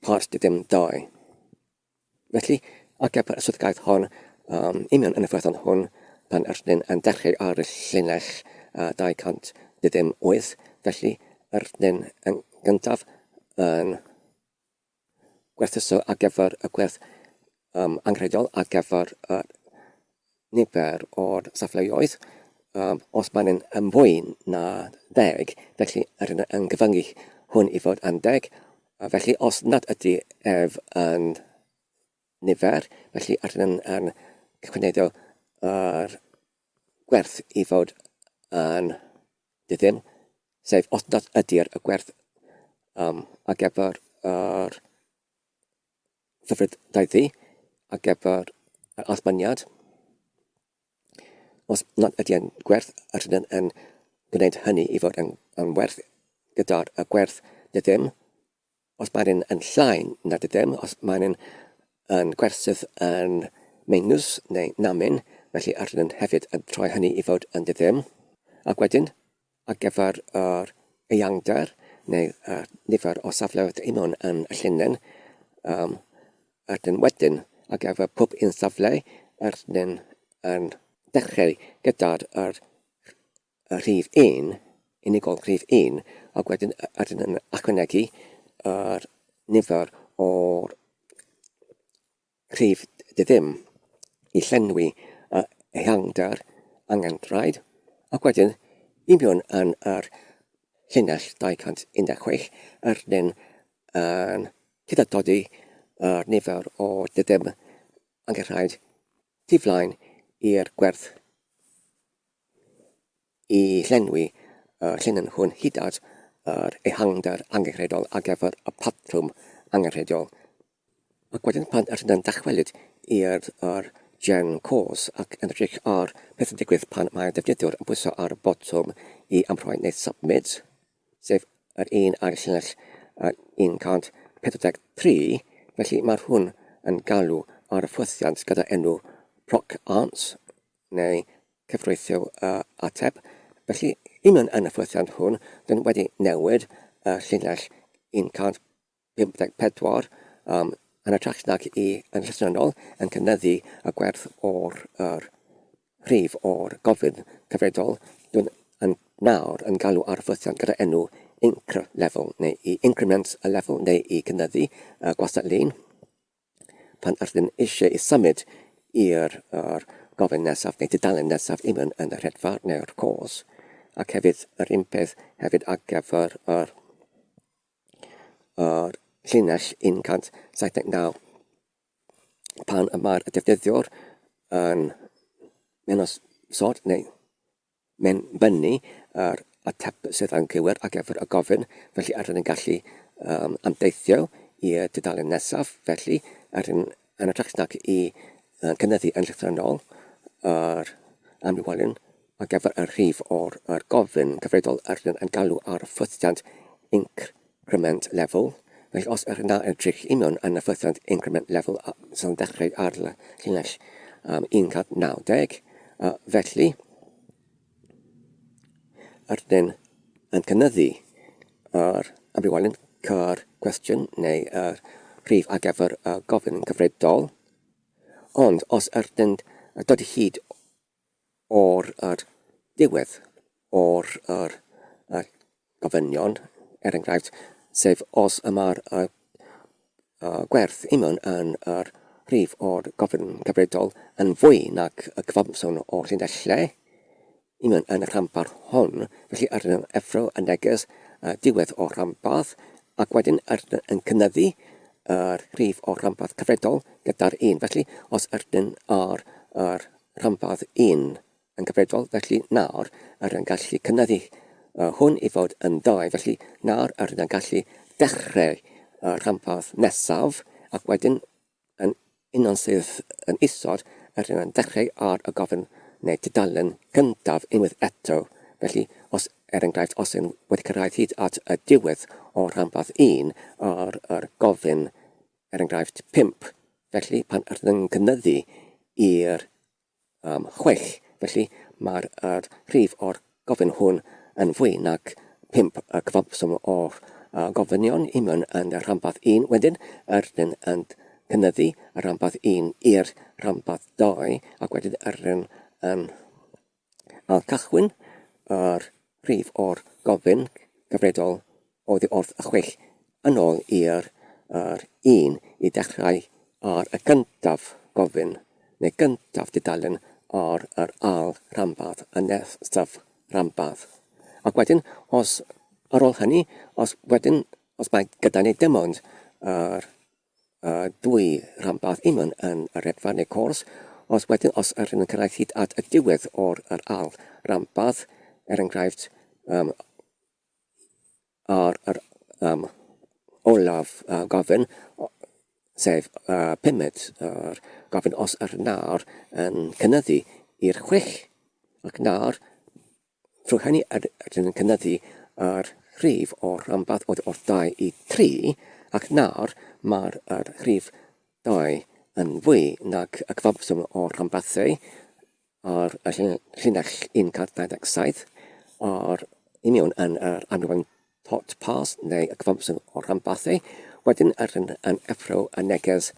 pod ddim 2. Felly, ar gyfer y swyddogaeth hon, union yn y ffwthiant hwn, pan ydyn yn dechrau ar y llinell 208, felly ydyn yn gyntaf yn gwerthuso ar gyfer y gwerth anghredol ar gyfer nifer o'r safleoedd. Os maen yn fwy na 10, felly ydyn yn gyfyngu hwn i fod yn 10, felly os nad ydy yn nifer, felly ydyn yn cyfynyddio yr gwerth i fod yn ddim, sef os nad ydy'r gwerth ar gyfer yr ffurfweddaethu ar gyfer yr allbyniad. Os nad ydy'n gwerth, ydyn yn gwneud hynny i fod yn werth gyda'r gwerth ddim. Os mae'n yn llai na ddim, os mae'n yn gwersydd yn meinws neu namin, felly ydyn hefyd yn troi hynny i fod yn ddim. Ac wedyn, ar gyfer yr eangder, neu nifer o safleoedd union yn y llinyn ydyn wedyn ac efo pob un safle ydyn yn dechrau gyda'r rhif 1, unigol rhif 1, ac wedyn ydyn yn ychwanegu yr nifer o'r rhif ddim i llenwi ehangder angenrhaid, ac wedyn union yn yr llinell 216 ydyn yn cydadodi yr nifer o ddim angenrhaid tu flaen i'r gwerth i llenwi llinyn hwn hyd at yr ehangder angenrhaidol ar gyfer y patrwm angenrhaidol. Ac wedyn pan ydyn yn dychwelyd i'r gen cwrs ac yn edrych ar beth yn digwydd pan mae'r defnyddiwr yn pwyso ar y botwm i amrhoi neu submit, sef yr un ar y llinell 143, felly mae'r hwn yn galw ar y ffwythiant gyda enw proc answer neu cyfreithiol ateb. Felly, union yn y ffwythiant hwn, dyn wedi newid y llinell 154 yn ytrach nag yn llythrennol yn cynyddu y gwerth o'r rhif o'r gofyn cyfredol, yn nawr yn galw ar y ffwythiant gyda enw incre level, neu i increment y level, neu i cynyddu gwastad lun. Pan ydyn eisiau i symud i'r gofyn nesaf, neu dudalen nesaf union yn y rhedfa neu'r cwrs, ac hefyd yr un peth hefyd ar gyfer yr llinell 179 pan mae'r defnyddiwr yn menos sod neu menbynnu yr ateb sydd yn gywir ar gyfer y gofyn, felly ydyn yn gallu amdeithio i'r dudalen nesaf, felly ydyn yn ytrach nag i cynyddu yn llythrennol yr amrywolyn ar gyfer y rhif o'r gofyn cyfredol ydyn yn galw ar y ffwythiant increment level. Felly os yna edrych union yn y ffwythiant increment level sy'n dechrau ar y llinell 190, felly ydyn yn cynyddu yr amrywolyn cwestiwn neu yr rhif ar gyfer y gofyn cyfredol, ond os ydyn dod hyd o'r diwedd o'r gofynion, enghraifft, sef os mae'r gwerth union yn yr rhif o'r gofyn cyfredol yn fwy nag y cyfamswm o'r llinellau, union yn y rhanbarth hon, felly ydyn yn effro y neges diwedd o'r rhanbarth, ac wedyn ydyn yn cynyddu yr rhif o'r rhanbarth cyfredol gyda'r 1. Felly os ydyn ar rhanbarth 1 yn gyfredol, felly nawr ydyn yn gallu cynyddu hwn i fod yn 2, felly nawr ydyn yn gallu dechrau rhanbarth nesaf, ac wedyn yn union sydd yn isod ydyn yn dechrau ar y gofyn neu dudalen gyntaf unwaith eto. Felly, os enghraifft, os yn wedi cyrraedd hyd at y diwedd o rhanbarth 1 ar gofyn enghraifft 5, felly pan ydyn yn cynyddu i'r 6, felly mae'r rhif o'r gofyn hwn yn fwy nag 5 y cyfamswm o'r gofynion union yn y rhanbarth 1. Wedyn ydyn yn cynyddu y rhanbarth 1 i'r rhanbarth 2, ac wedyn ydyn yn cychwyn yr rhif o'r gofyn gyfredol oddi wrth y 6 yn ôl i'r 1 i dechrau ar y gyntaf gofyn neu gyntaf dudalen ar yr ail rhanbarth, y nesaf rhanbarth. Ac wedyn, os ar ôl hynny, os mae gyda ni dim ond dwy rhanbarth union yn y rhedfa neu cwrs, os ydyn yn cyrraedd hyd at y diwedd o'r ail rhanbarth, enghraifft ar olaf gofyn, sef 5 gofyn os nawr yn cynyddu i'r 6, ac nawr trwy hynny ydyn yn cynyddu yr rhif o'r rhanbarth o'r 2 i 3, ac nawr mae'r rhif 2 yn fwy nag y cyfamswm o'r rhanbarthau ar y llinell 197 ar union yn yr amrywyn tot pas neu y gyfamsyn o rhanbarthau, wedyn yn effro a neges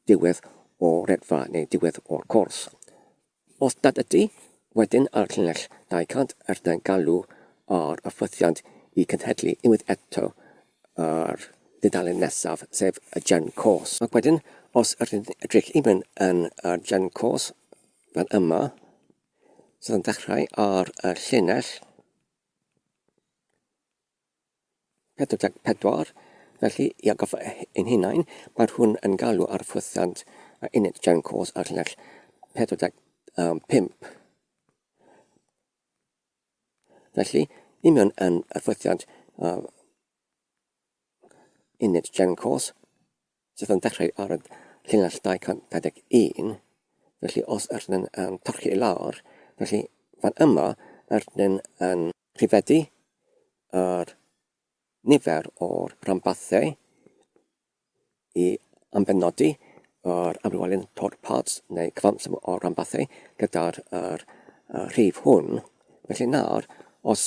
diwedd o redfa neu diwedd o'r cwrs. Os nad ydy, wedyn ar llinell 200 yn galw ar y ffwythiant i cynhedlu unwaith eto yr dudalen nesaf, sef y gen cwrs. Ac wedyn, os ydyn edrych i mewn yn y gen cwrs fan yma, sydd yn dechrau ar y llinell 44, felly i agoffa ein hunain, mae hwn yn galw ar ffwythiant uned gen cwrs ar llinell 45. Felly, i mewn yn y ffwythiant uned gen cwrs sydd yn dechrau ar y llinell 221, felly os ydyn yn torchi i lawr, felly fan yma ydyn yn rhifedu yr nifer o'r rhanbarthau i ambenodi yr amrywolyn torparts neu cyfamsym o'r rhanbarthau gyda'r rhif hwn. Felly nawr, os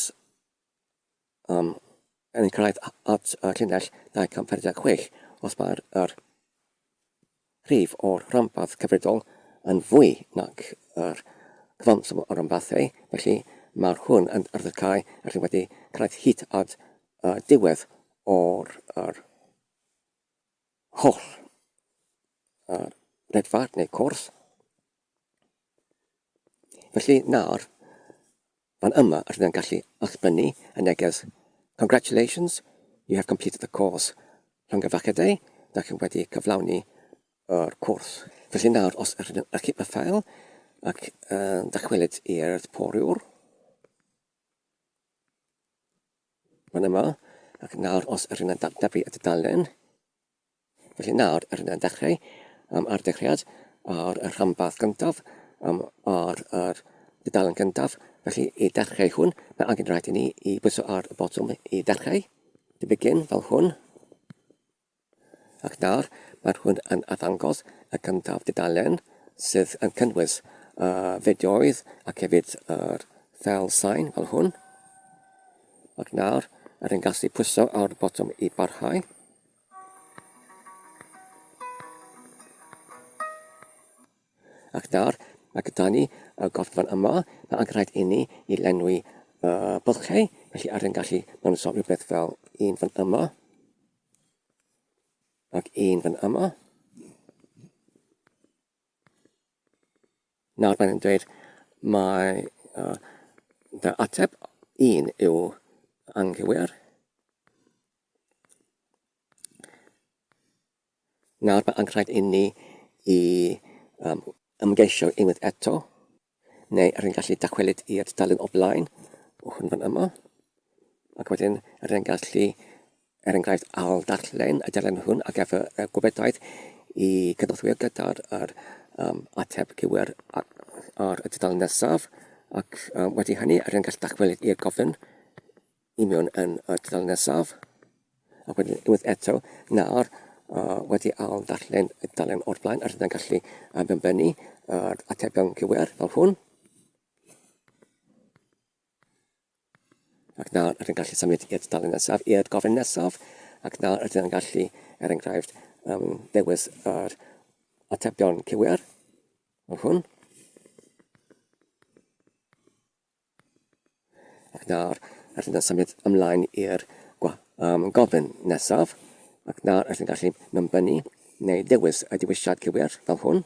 yn cyrraedd at y llinell 246, os mae'r rhif o'r rhanbarth cyfredol yn fwy nac yr cyfamsym o'r rhanbarthau, felly mae'r hwn yn ardderchau rydyn wedi cyrraedd hyd at diwedd o'r holl redfa neu cwrs. Felly nawr, fan yma ydyn yn gallu allbynnu y neges "Congratulations, you have completed the course." Llongyfarchiadau, da chi wedi cyflawni yr cwrs. Felly nawr, os ydyn yn archif y ffail ac dychwelyd i'r poriwr, fan yma, ac nawr os ydyn yn dadnablu y dudalen, felly nawr ydyn yn dechrau ar dechreuad ar y rhanbarth gyntaf, ar yr dudalen gyntaf, felly i dechrau hwn, mae angen rhaid i ni i bwyso ar y botwm i dechrau, to begin fel hwn, ac nawr mae'r hwn yn addangos y gyntaf dudalen sydd yn cynnwys fideoedd ac hefyd yr fel sain fel hwn, ac nawr ydyn gallu pwyso ar y botwm i barhau. Ac nawr, mae gyda ni y gorffan yma, mae angen rhaid i ni i lenwi bylchau, felly ydyn gallu mewn so rhywbeth fel un fan yma, ac un fan yma. Nawr mae'n dweud mae dy ateb 1 yw anghywir. Nawr mae angen rhaid i ni i ymgeisio unwaith eto, neu ydyn gallu dychwelyd i'r dudalen o blaen, o hwn fan yma, ac wedyn ydyn gallu enghraifft ail darllen y dudalen hwn ac efo gwybodaeth i cynorthwyo gyda'r ateb cywir ar y dudalen nesaf, ac wedi hynny ydyn gallu dychwelyd i'r gofyn i mewn yn y dudalen nesaf, ac wedyn unwaith eto nawr wedi ail darllen y dudalen o'r blaen ydyn gallu benbynnu yr atebion cywir fel hwn. Ac nawr ydyn gallu symud i'r dudalen nesaf, i'r gofyn nesaf, ac nawr ydyn gallu enghraifft dewis yr atebion cywir fel hwn. Ac nawr ydyn symud ymlaen i'r gofyn nesaf, ac nawr ydyn gallu mynbynnu neu dewis y dewisiad cywir fel hwn.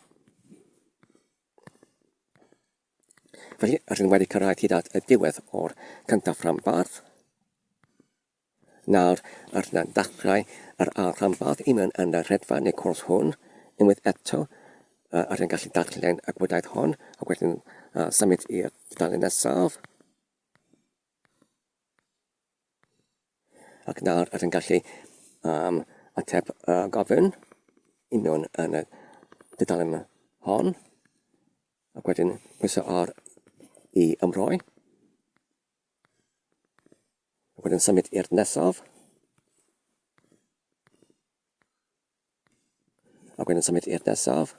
Felly ydyn wedi cyrraedd hyd at y diwedd o'r cyntaf rhanbarth. Nawr ydyn dechrau yr ail rhanbarth i mewn yn y redfa neu cwrs hwn, unwaith eto ydyn gallu darllen y gwybodaeth hon, ac wedyn symud i'r dudalen nesaf. Ac nawr ydyn gallu ateb gofyn i mewn yn y dudalen hon, ac wedyn pwyso ar i ymroi, ac wedyn symud i'r nesaf, ac wedyn symud i'r nesaf,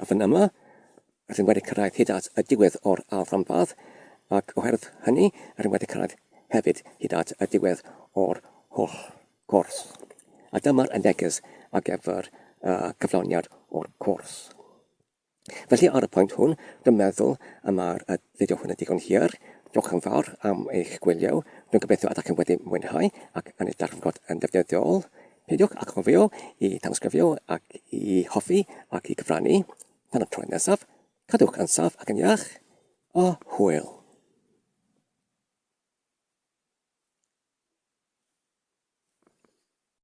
a fan yma rydym wedi cyrraedd hyd at y diwedd o'r alrhanbardd, ac oherwydd hynny, rydym wedi cyrraedd hefyd hyd at y diwedd o'r holl gwrs. A dyma'r neges ar gyfer cyflawniad o'r cwrs. Felly ar y pwynt hwn, dwi'n meddwl y mae'r fideo hwn yn digon hir. Diolch yn fawr am eich gwylio. Dwi'n gobeithio ydych chi wedi mwynhau ac yn eich darllen yn ddefnyddiol. Peidiwch ac cofio i tanysgrifio ac i hoffi ac i gyfrannu. Tan y tro nesaf, cadwch yn saff ac yn iach, a hwyl.